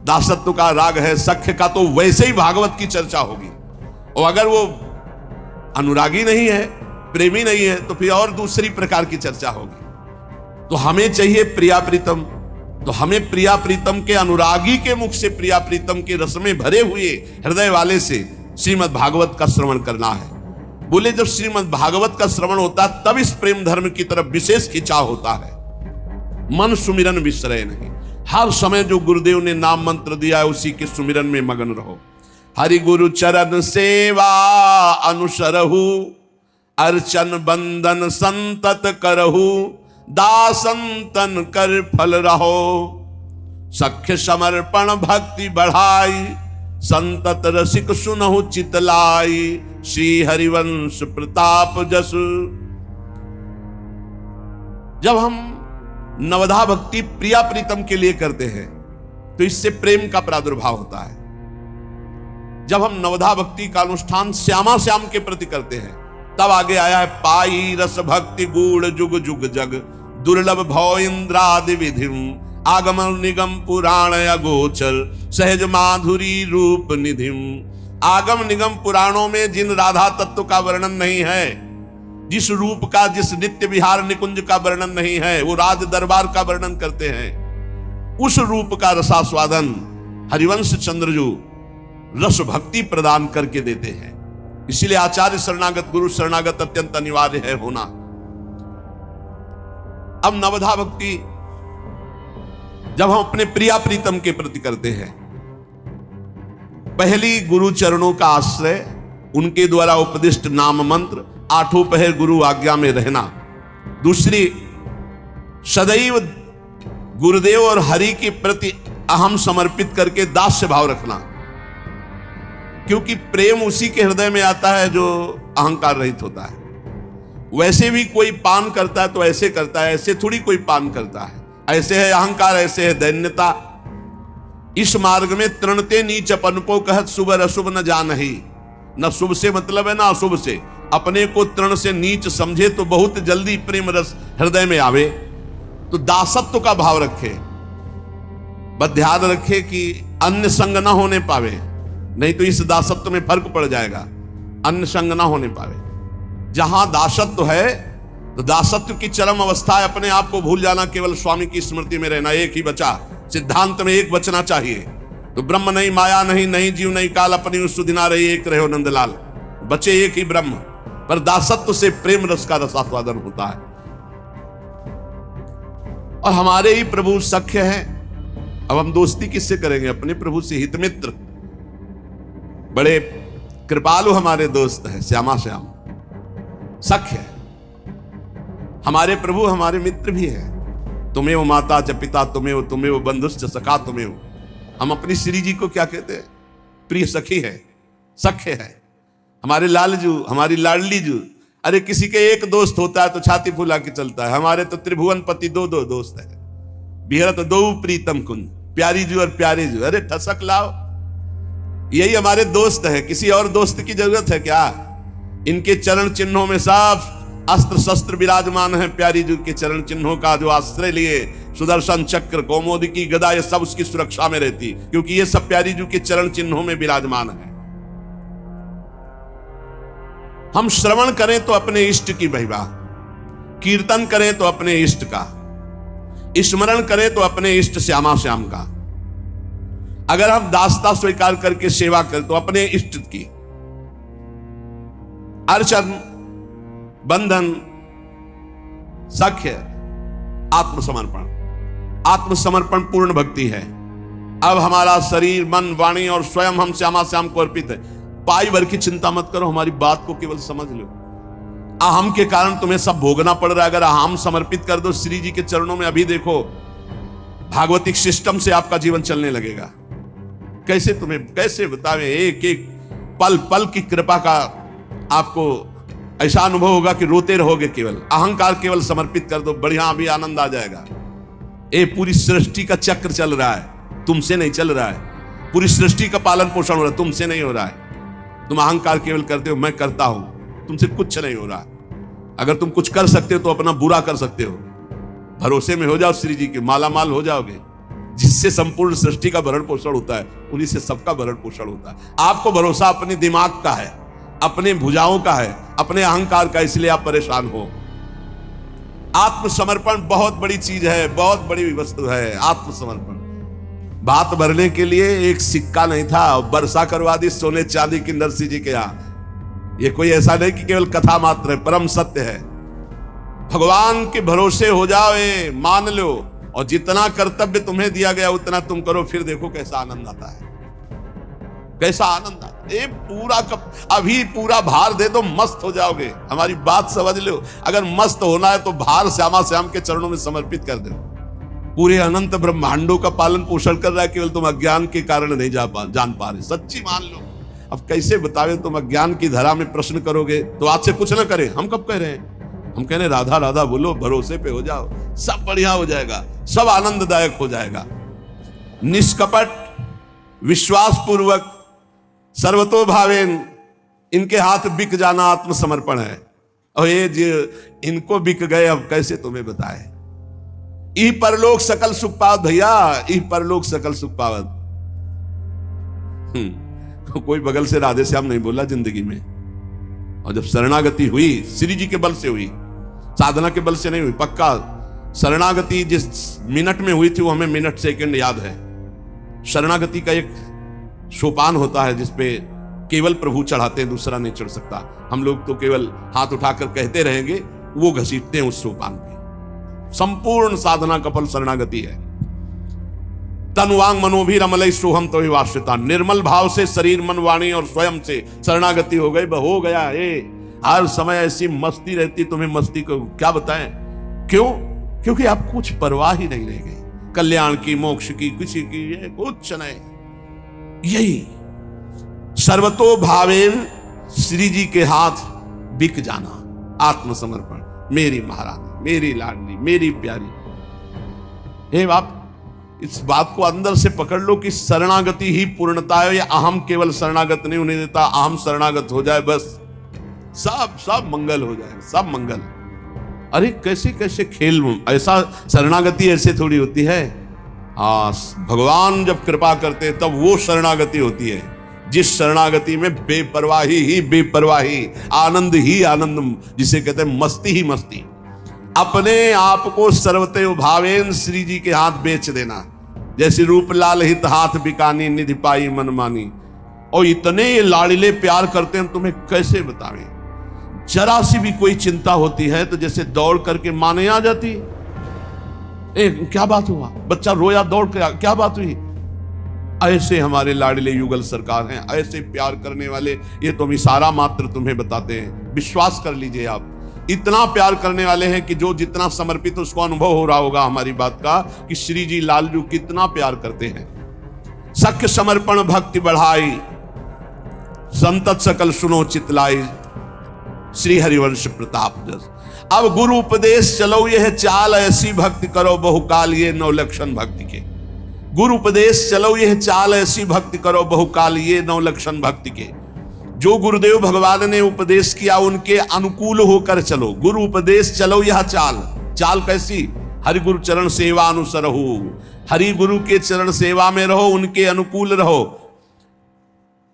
दासत्व का राग है, सख्य का, तो वैसे ही भागवत की चर्चा होगी। और अगर वो अनुरागी नहीं है, प्रेमी नहीं है, तो फिर और दूसरी प्रकार की चर्चा होगी। तो हमें चाहिए प्रिया प्रीतम, तो हमें प्रिया प्रीतम के अनुरागी के मुख से, प्रिया प्रीतम के रस में भरे हुए हृदय वाले से श्रीमद् भागवत का श्रवण करना है। बोले जब श्रीमद् भागवत का श्रवण होता है, तब इस प्रेम धर्म की तरफ विशेष खिंचाव होता है। मन सुमिरन विसरे नहीं। हर समय जो गुरुदेव ने नाम मंत्र दिया है उसी के सुमिरन में मगन रहो। हरि गुरु चरण सेवा अनुसरहु, अर्चन बंदन संतत करहु, दासंतन कर फल रहो। सख्य समर्पण भक्ति बढ़ाई, संतत रसिक सुनहु चितलाई, श्री हरिवंश प्रताप जस। जब हम नवधा भक्ति प्रिया प्रीतम के लिए करते हैं तो इससे प्रेम का प्रादुर्भाव होता है। जब हम नवधा भक्ति का अनुष्ठान श्यामा श्याम के प्रति करते हैं तब आगे आया है पाई रस भक्ति गूढ़ जुग जुग जग, दुर्लभ भव इंद्रादि विधिम, आगम निगम पुराण अगोचर, सहज माधुरी रूप निधिम। आगम निगम पुराणों में जिन राधा तत्व का वर्णन नहीं है, जिस रूप का, जिस नित्य विहार निकुंज का वर्णन नहीं है, वो राज दरबार का वर्णन करते हैं। उस रूप का रसास्वादन हरिवंश चंद्रजू रस भक्ति प्रदान करके देते हैं। इसीलिए आचार्य शरणागत गुरु शरणागत अत्यंत अनिवार्य है होना। अब नवधा भक्ति जब हम अपने प्रिया प्रीतम के प्रति करते हैं, पहली गुरु चरणों का आश्रय, उनके द्वारा उपदिष्ट नाम मंत्र, आठों पहर गुरु आज्ञा में रहना। दूसरी, सदैव गुरुदेव और हरि के प्रति अहम समर्पित करके दास्य भाव रखना, क्योंकि प्रेम उसी के हृदय में आता है जो अहंकार रहित होता है। वैसे भी कोई पान करता है तो ऐसे करता है, ऐसे थोड़ी कोई पान करता है। ऐसे है अहंकार, ऐसे है दैन्यता। इस मार्ग में तृणते नीच अपनपो कहत, शुभ अशुभ न जानहि। न शुभ से मतलब है ना अशुभ से। अपने को तृण से नीच समझे तो बहुत जल्दी प्रेम रस हृदय में आवे। तो दासत्व का भाव रखे, बस ध्यान रखे कि अन्य संग न होने पावे, नहीं तो इस दासत्व में फर्क पड़ जाएगा। अन्य संग न होने पावे। जहां दासत्व है तो दासत्व की चरम अवस्था है अपने आप को भूल जाना, केवल स्वामी की स्मृति में रहना। एक ही बचा, सिद्धांत में एक बचना चाहिए। तो ब्रह्म नहीं, माया नहीं, नहीं जीव नहीं काल, अपनी सुधिना रही एक रहो नंदलाल। बचे एक ही ब्रह्म, पर दासत्व से प्रेम रस का रसास्वादन होता है। और हमारे ही प्रभु सख्य है। अब हम दोस्ती किससे करेंगे? अपने प्रभु से। हित मित्र बड़े कृपालु हमारे दोस्त हैं, श्यामा श्याम सख्य है। हमारे प्रभु हमारे मित्र भी हैं। तुम्हें वो माता च पिता, तुम्हें वो बंधुश्च सखा, तुम्हें वो। हम अपनी श्री जी को क्या कहते हैं? प्रिय सखी है, सख्य है। हमारे लालजू, हमारी लाडली जू। अरे किसी के एक दोस्त होता है तो छाती फुला के चलता है। हमारे तो त्रिभुवन पति दो दोस्त है। बिहरत दो प्रीतम कुंज, प्यारी जू और प्यारे जू। अरे ठसक लाओ, यही हमारे दोस्त है। किसी और दोस्त की जरूरत है क्या? इनके चरण चिन्हों में सब अस्त्र शस्त्र विराजमान है। प्यारी जू के चरण चिन्हों का जो आश्रय लिए, सुदर्शन चक्र, कौमोदकी गदा, ये सब उसकी सुरक्षा में रहती, क्योंकि ये सब प्यारी जू के चरण चिन्हों में विराजमान है। हम श्रवण करें तो अपने इष्ट की महिमा, कीर्तन करें तो अपने इष्ट का, स्मरण करें तो अपने इष्ट श्यामा श्याम का। अगर हम दासता स्वीकार करके सेवा करें तो अपने इष्ट की। अर्चन, बंधन, सख्य, आत्मसमर्पण। आत्मसमर्पण पूर्ण भक्ति है। अब हमारा शरीर, मन, वाणी और स्वयं हम श्यामा श्याम को अर्पित है। पाई भर की चिंता मत करो, हमारी बात को केवल समझ लो। अहम के कारण तुम्हें सब भोगना पड़ रहा है। अगर अहम समर्पित कर दो श्री जी के चरणों में, अभी देखो भागवतिक सिस्टम से आपका जीवन चलने लगेगा। कैसे तुम्हें कैसे बतावे, एक एक पल पल की कृपा का आपको ऐसा अनुभव होगा कि रोते रहोगे। केवल अहंकार केवल समर्पित कर दो, बढ़िया अभी आनंद आ जाएगा। ये पूरी सृष्टि का चक्र चल रहा है, तुमसे नहीं चल रहा है। पूरी सृष्टि का पालन पोषण हो रहा है, तुमसे नहीं हो रहा है। तुम अहंकार केवल करते हो, मैं करता हूं, तुमसे कुछ नहीं हो रहा। अगर तुम कुछ कर सकते हो तो अपना बुरा कर सकते हो। भरोसे में हो जाओ श्री जी के, माला माल हो जाओगे। जिससे संपूर्ण सृष्टि का भरण पोषण होता है, उन्हीं से सबका भरण पोषण होता है। आपको भरोसा अपने दिमाग का है, अपने भुजाओं का है, अपने अहंकार का, इसलिए आप परेशान हो। आत्मसमर्पण बहुत बड़ी चीज है, बहुत बड़ी वस्तु है आत्मसमर्पण। बात भरने के लिए एक सिक्का नहीं था, वर्षा करवा दी सोने चांदी की नरसिंह जी के यहां। ये कोई ऐसा नहीं कि केवल कथा मात्र है, परम सत्य है। भगवान के भरोसे हो जाओ, मान लो। और जितना कर्तव्य तुम्हें दिया गया उतना तुम करो, फिर देखो कैसा आनंद आता है, कैसा आनंद आता है। ये पूरा अभी पूरा भार दे दो, मस्त हो जाओगे। हमारी बात समझ लो, अगर मस्त होना है तो भार श्यामा श्याम के चरणों में समर्पित कर दो। पूरे अनंत ब्रह्मांडों का पालन पोषण कर रहा है, केवल तुम अज्ञान के कारण नहीं जान पा रहे। सच्ची मान लो। अब कैसे बतावे, तुम अज्ञान की धारा में प्रश्न करोगे तो आज से कुछ ना करें। हम कब कह रहे हैं? हम कह रहे हैं राधा राधा बोलो, भरोसे पे हो जाओ, सब बढ़िया हो जाएगा, सब आनंददायक हो जाएगा। निष्कपट विश्वास पूर्वक सर्वतो भावेन इनके हाथ बिक जाना आत्मसमर्पण है। और ये जो इनको बिक गए, अब कैसे तुम्हें बताए। ई परलोक सकल सुख पावत भैया, ई परलोक सकल सुख पावत। कोई बगल से राधे श्याम नहीं बोला जिंदगी में। और जब शरणागति हुई, श्री जी के बल से हुई, साधना के बल से नहीं हुई। पक्का शरणागति जिस मिनट में हुई थी वो हमें मिनट सेकंड याद है। शरणागति का एक सोपान होता है जिसपे केवल प्रभु चढ़ाते हैं, दूसरा नहीं चढ़ सकता। हम लोग तो केवल हाथ उठाकर कहते रहेंगे, वो घसीटते हैं उस सोपान पे। संपूर्ण साधना का फल शरणागति है। तनुवांग मनोभी रमलई सोहम तो वाश्यता। निर्मल भाव से शरीर मन वाणी और स्वयं से शरणागति हो गई, हो गया। हर समय ऐसी मस्ती रहती, तुम्हें मस्ती को क्या बताएं। क्यों? क्योंकि आप कुछ परवाह ही नहीं रह गई, कल्याण की, मोक्ष की, किसी की, ये कुछ नहीं। यही सर्वतो भावेन श्री जी के हाथ बिक जाना, आत्मसमर्पण। मेरी महारानी, मेरी लाडली, मेरी प्यारी। हे बाप, इस बात को अंदर से पकड़ लो कि शरणागति ही पूर्णता है। या अहम केवल शरणागत नहीं होने देता, अहम शरणागत हो जाए बस सब मंगल हो जाए, सब मंगल। अरे कैसे कैसे खेल, ऐसा शरणागति ऐसे थोड़ी होती है। भगवान जब कृपा करते तब वो शरणागति होती है जिस शरणागति में बेपरवाही ही बेपरवाही, आनंद ही आनंद, जिसे कहते हैं मस्ती ही मस्ती। अपने आप को सर्वतो भावेन श्री जी के हाथ बेच देना। जैसे रूप लाल हित हाथ बिकानी, निधि पाई मन मानी। और इतने ये लाड़िले प्यार करते हैं, तुम्हें कैसे बतावें। जरा सी भी कोई चिंता होती है तो जैसे दौड़ करके माने आ जाती। क्या बात हुआ, बच्चा रोया, दौड़ के क्या बात हुई। ऐसे हमारे लाडले युगल सरकार हैं, ऐसे प्यार करने वाले। ये तुम इशारा मात्र तुम्हें बताते हैं, विश्वास कर लीजिए आप। इतना प्यार करने वाले हैं कि जो जितना समर्पित उसको अनुभव हो रहा होगा हमारी बात का, कि श्री जी लालजू कितना प्यार करते हैं। सख्य समर्पण भक्ति बढ़ाई, संतत सकल सुनो चितलाई, श्री हरिवंश प्रताप जस। अब गुरु उपदेश चलो यह चाल, ऐसी भक्ति करो बहुकाल ये नवलक्षण भक्ति के। गुरु उपदेश चलो यह चाल, ऐसी भक्ति करो बहुकाल ये नवलक्षण भक्ति के। जो गुरुदेव भगवान ने उपदेश किया उनके अनुकूल होकर चलो। गुरु उपदेश चलो यह चाल, चाल कैसी? हरि गुरु चरण सेवा अनुसरहु, हरि गुरु के चरण सेवा में रहो, उनके अनुकूल रहो।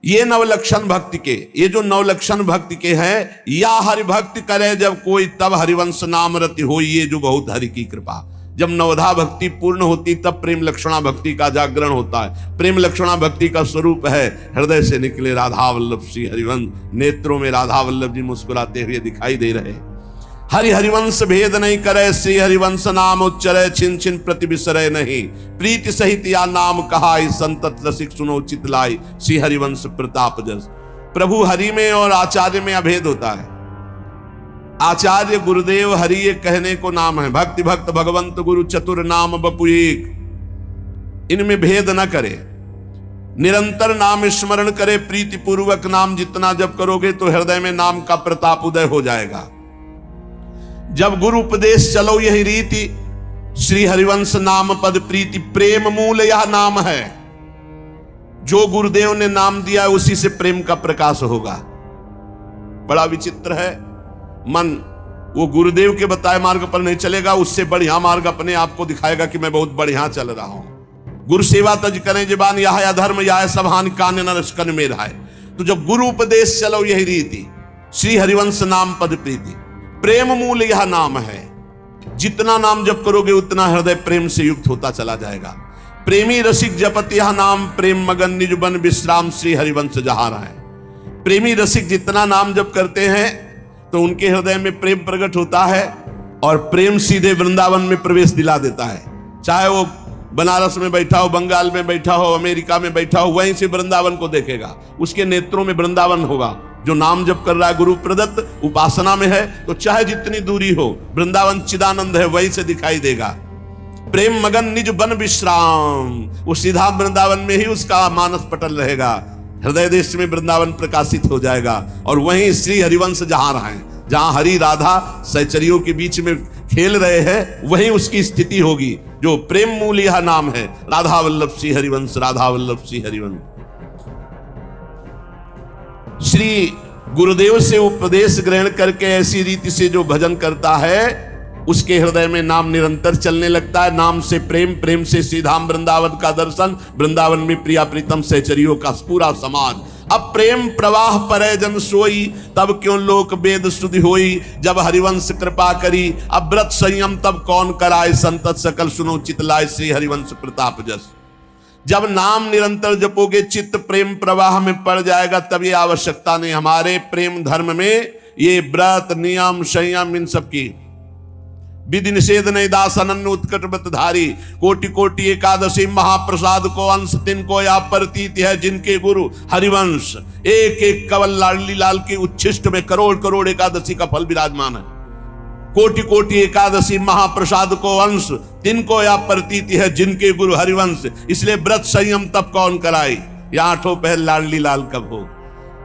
ये नवलक्षण भक्ति के, ये जो नवलक्षण भक्ति के हैं, या हरि भक्ति करे जब कोई तब हरिवंश नाम रति हो, ये जो बहुत हरि की कृपा। जब नवधा भक्ति पूर्ण होती तब प्रेम लक्षणा भक्ति का जागरण होता है। प्रेम लक्षणा भक्ति का स्वरूप है हृदय से निकले राधा वल्लभ श्री हरिवंश। नेत्रों में राधा वल्लभ जी मुस्कुराते हुए दिखाई दे रहे। हरि हरिवंश भेद नहीं करे, श्री हरिवंश नाम उच्चरे, छिन छिन प्रति बिसरे नहीं। प्रीति सहित या नाम कहाई, संतत रसिक सुनो चितलाई, श्री हरिवंश प्रताप जस। प्रभु हरि में और आचार्य में अभेद होता है। आचार्य गुरुदेव हरि ये कहने को नाम है। भक्ति भक्त भगवंत गुरु चतुर नाम बपु एक, इनमें भेद न करे। निरंतर नाम स्मरण करे, प्रीति पूर्वक नाम जितना जप करोगे तो हृदय में नाम का प्रताप उदय हो जाएगा। जब गुरु उपदेश चलो यही रीति, श्री हरिवंश नाम पद प्रीति। प्रेम मूल यह नाम है। जो गुरुदेव ने नाम दिया है उसी से प्रेम का प्रकाश होगा। बड़ा विचित्र है। मन वो गुरुदेव के बताए मार्ग पर नहीं चलेगा, उससे बढ़िया मार्ग अपने आप को दिखाएगा कि मैं बहुत बढ़िया चल रहा हूं। गुरु सेवा तज करें जबान, यह अधर्म यह सब हानि कान नरस्कन में रहा है। तो जब गुरु उपदेश चलो यही रीति, श्री हरिवंश नाम पद प्रीति। प्रेम मूल यह नाम है। जितना नाम जप करोगे उतना हृदय प्रेम से युक्त होता चला जाएगा। प्रेमी रसिक जपत यह नाम, प्रेम मगन निज बन विश्राम, श्री हरिवंश जहां है। प्रेमी रसिक जितना नाम जप करते हैं तो उनके हृदय में प्रेम प्रकट होता है और प्रेम सीधे वृंदावन में प्रवेश दिला देता है। चाहे वो बनारस में बैठा हो, बंगाल में बैठा हो, अमेरिका में बैठा हो, वहीं से वृंदावन को देखेगा। उसके नेत्रों में वृंदावन होगा। जो नाम जप कर रहा है, गुरु प्रदत्त उपासना में है, तो चाहे जितनी दूरी हो, वृंदावन चिदानंद है, वहीं से दिखाई देगा। प्रेम मगन निज बन विश्राम, वो सीधा वृंदावन में ही उसका मानस पटल रहेगा। हृदय देश में वृंदावन प्रकाशित हो जाएगा। और वहीं श्री हरिवंश जहां रहे, जहां हरि राधा सहचरियों के बीच में खेल रहे हैं, वहीं उसकी स्थिति होगी। जो प्रेम मूल यह नाम है, राधा वल्लभ श्री हरिवंश, राधा वल्लभ श्री हरिवंश। श्री गुरुदेव से उपदेश ग्रहण करके ऐसी रीति से जो भजन करता है, उसके हृदय में नाम निरंतर चलने लगता है। नाम से प्रेम, प्रेम से सीधाम वृंदावन का दर्शन, वृंदावन में प्रिया प्रीतम सहचरियों का पूरा समाज। अब प्रेम प्रवाह परे जन सोई, तब क्यों लोक वेद सुधि होई। जब हरिवंश कृपा करी, अब व्रत संयम तब कौन कराए। संतत सकल सुनो चितलाय, श्री हरिवंश प्रताप जस। जब नाम निरंतर जपोगे, चित्त प्रेम प्रवाह में पड़ जाएगा। तब ये आवश्यकता नहीं, हमारे प्रेम धर्म में ये व्रत नियम संयम इन सब की विधि निषेध नहीं। दास अनन्य उत्कट व्रतधारी, कोटि कोटि एकादशी महाप्रसाद को अंश तिनको या प्रतीत है। जिनके गुरु हरिवंश, एक एक कवल लाडली लाल के उच्छिष्ट में करोड़ करोड़ एकादशी का फल विराजमान है। कोटि कोटि एकादशी महाप्रसाद को अंश तिनको या प्रतीत है। जिनके गुरु हरिवंश, इसलिए व्रत संयम तब कौन कराई। या आठों पहल लाडली लाल कब हो।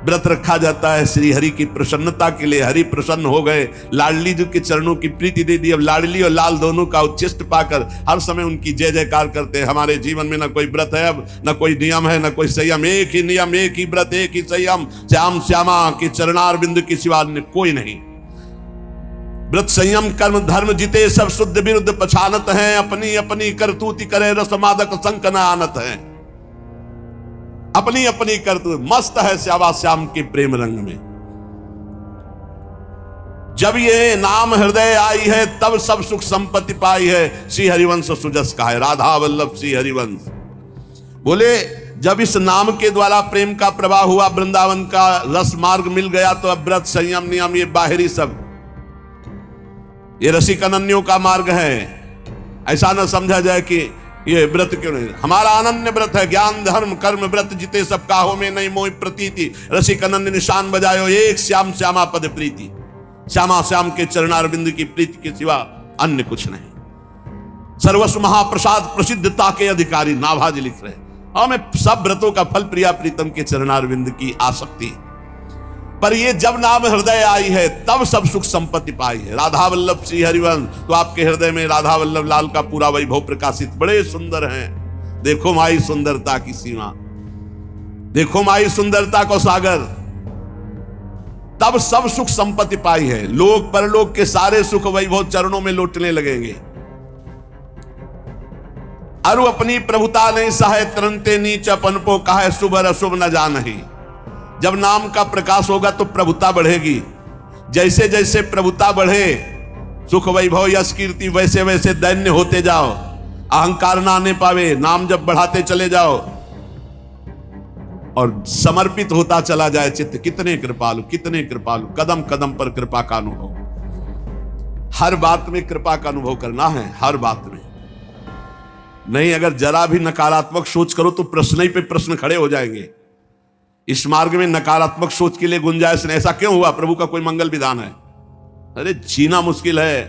व्रत रखा जाता है श्री हरि की प्रसन्नता के लिए। हरि प्रसन्न हो गए, लाडली जी के चरणों की प्रीति दे दी। अब लाडली और लाल दोनों का उच्छिष्ट पाकर हर समय उनकी जय जयकार करते हैं। हमारे जीवन में न कोई व्रत है, अब न कोई नियम है, न कोई संयम। एक ही नियम, एक ही व्रत, एक ही संयम। श्याम श्यामा के चरणार बिंदु की सिवा अन्य कोई नहीं। व्रत संयम कर्म धर्म जिते, सब शुद्ध विरुद्ध पछानत हैं। अपनी अपनी करतूति करे, रस मादक संक न आनत है। अपनी अपनी करतूत, मस्त है श्यामा श्याम के प्रेम रंग में। जब ये नाम हृदय आई है, तब सब सुख संपत्ति पाई है। श्री हरिवंश सुजस का है, राधा वल्लभ श्री हरिवंश। बोले जब इस नाम के द्वारा प्रेम का प्रवाह हुआ, वृंदावन का रस मार्ग मिल गया, तो अब व्रत संयम नियम ये बाहरी सब, ये रसिक अनन्यों का मार्ग है। ऐसा न समझा जाए कि ये व्रत क्यों नहीं। हमारा अनन्य व्रत है, ज्ञान धर्म कर्म व्रत जिते सब काहो में नहीं मोहि प्रतीति। रसिक अनन्य निशान बजायो, एक श्याम श्यामा पद प्रीति। श्यामा श्याम के चरणारविंद की प्रीति के सिवा अन्य कुछ नहीं। सर्वस्व महाप्रसाद प्रसिद्धता के अधिकारी नाभाजी लिख रहे। हमें सब व्रतों का फल प्रिया प्रीतम के चरणारविंद की आसक्ति, पर ये जब नाम हृदय आई है, तब सब सुख संपत्ति पाई है। राधा वल्लभ श्री हरिवंश, तो आपके हृदय में राधा वल्लभ लाल का पूरा वैभव प्रकाशित। बड़े सुंदर हैं। देखो माई सुंदरता की सीमा, देखो माई सुंदरता को सागर। तब सब सुख संपत्ति पाई है। लोक परलोक के सारे सुख वैभव चरणों में लौटने लगेंगे। अरु अपनी प्रभुता नहीं सहाय, तरंते नीच अपन को कहा शुभ अशुभ न जानहि। जब नाम का प्रकाश होगा तो प्रभुता बढ़ेगी। जैसे जैसे प्रभुता बढ़े, सुख वैभव यश कीर्ति, वैसे वैसे दैन्य होते जाओ। अहंकार ना आने पावे। नाम जब बढ़ाते चले जाओ और समर्पित होता चला जाए चित्त। कितने कृपालु, कितने कृपालु। कदम कदम पर कृपा का अनुभव। हर बात में कृपा का अनुभव करना है, हर बात में नहीं। अगर जरा भी नकारात्मक सोच करो तो प्रश्न ही पे प्रश्न खड़े हो जाएंगे। इस मार्ग में नकारात्मक सोच के लिए गुंजाइश नहीं। ऐसा क्यों हुआ? प्रभु का कोई मंगल विधान है? अरे जीना मुश्किल है।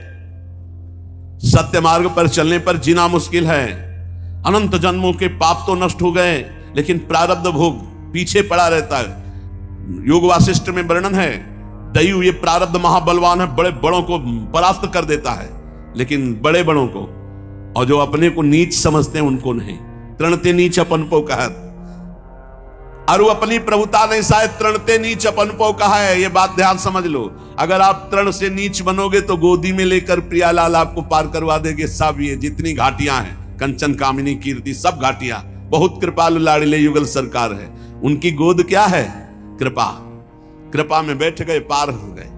सत्य मार्ग पर चलने पर जीना मुश्किल है। अनंत जन्मों के पाप तो नष्ट हो गए, लेकिन प्रारब्ध भोग पीछे पड़ा रहता है। योग वासिष्ठ में वर्णन है, दैव ये प्रारब्ध महाबलवान है, बड़े बड़ों को परास्त कर देता है, लेकिन बड़े बड़ों को, और जो अपने को नीच समझते हैं उनको नहीं। तृणते नीच अपन को कहत, अरु अपनी प्रभुता नहीं शायद तृणते नीच अपन को कहा है। ये बात ध्यान समझ लो। अगर आप तृण से नीच बनोगे तो गोदी में लेकर प्रियालाल आपको पार करवा देंगे। सब ये जितनी घाटियां हैं, कंचन कामिनी कीर्ति, सब घाटियां। बहुत कृपालु लाडले युगल सरकार है। उनकी गोद क्या है? कृपा। कृपा में बैठ गए, पार हो गए।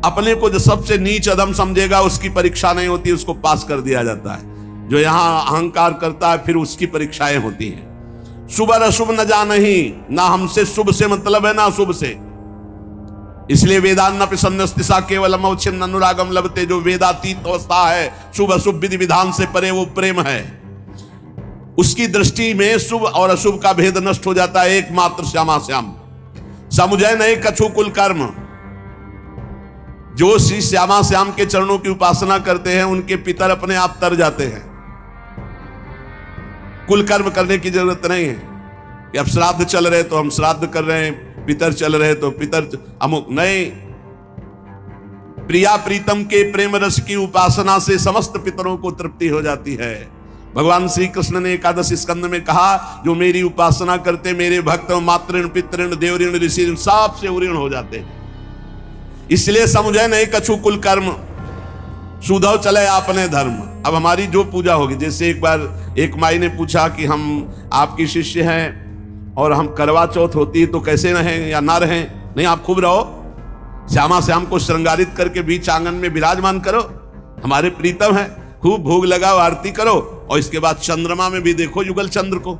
अपने को जो सबसे नीच अधम समझेगा उसकी परीक्षा नहीं होती, उसको पास कर दिया जाता है। जो यहां अहंकार करता है फिर उसकी परीक्षाएं होती हैं। शुभ अशुभ न जानहि, ना हमसे शुभ से मतलब है ना अशुभ से। इसलिए वेदान्न सन्नस्तिसा केवलम अवच्छिन्न अनुरागम लभते। जो वेदातीत अवस्था है, शुभ अशुभ विधि विधान से परे, वो प्रेम है। उसकी दृष्टि में शुभ और अशुभ का भेद नष्ट हो जाता है। एकमात्र श्यामा श्याम समुझय नहीं कछु कुल कर्म। जो श्री श्यामा श्याम के चरणों की उपासना करते हैं उनके पितर अपने आप तर जाते हैं। कुल कर्म करने की जरूरत नहीं है कि अब श्राद्ध चल रहे तो हम श्राद्ध कर रहे हैं, पितर चल रहे तो पितर अमुक नहीं। प्रिया प्रीतम के प्रेम रस की उपासना से समस्त पितरों को तृप्ति हो जाती है। भगवान श्री कृष्ण ने एकादश स्कंद में कहा, जो मेरी उपासना करते मेरे भक्त मातृण पितृण देवऋण ऋषि सब से उऋण हो जाते हैं। इसलिए समुझे नहीं कछु कुल कर्म, सुधव चले आपने धर्म। अब हमारी जो पूजा होगी, जैसे एक बार एक माई ने पूछा कि हम आपकी शिष्य हैं और हम करवा चौथ होती है तो कैसे रहें या ना रहें। नहीं, आप खूब रहो, श्यामा श्याम को श्रृंगारित करके बीच आंगन में विराजमान करो, हमारे प्रीतम है, खूब भोग लगाओ, आरती करो, और इसके बाद चंद्रमा में भी देखो युगल चंद्र को,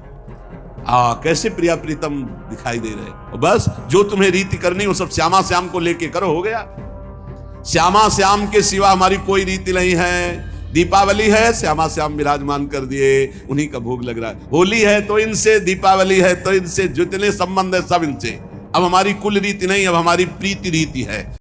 कैसे प्रिया प्रीतम दिखाई दे रहे। बस जो तुम्हें रीति करनी वो सब श्यामा श्याम को लेके करो, हो गया। श्यामा श्याम के सिवा हमारी कोई रीति नहीं है। दीपावली है, श्यामा श्याम विराजमान कर दिए, उन्हीं का भोग लग रहा है। होली है तो इनसे, दीपावली है तो इनसे, जितने संबंध है सब इनसे। अब हमारी कुल रीति नहीं, अब हमारी प्रीति रीति है।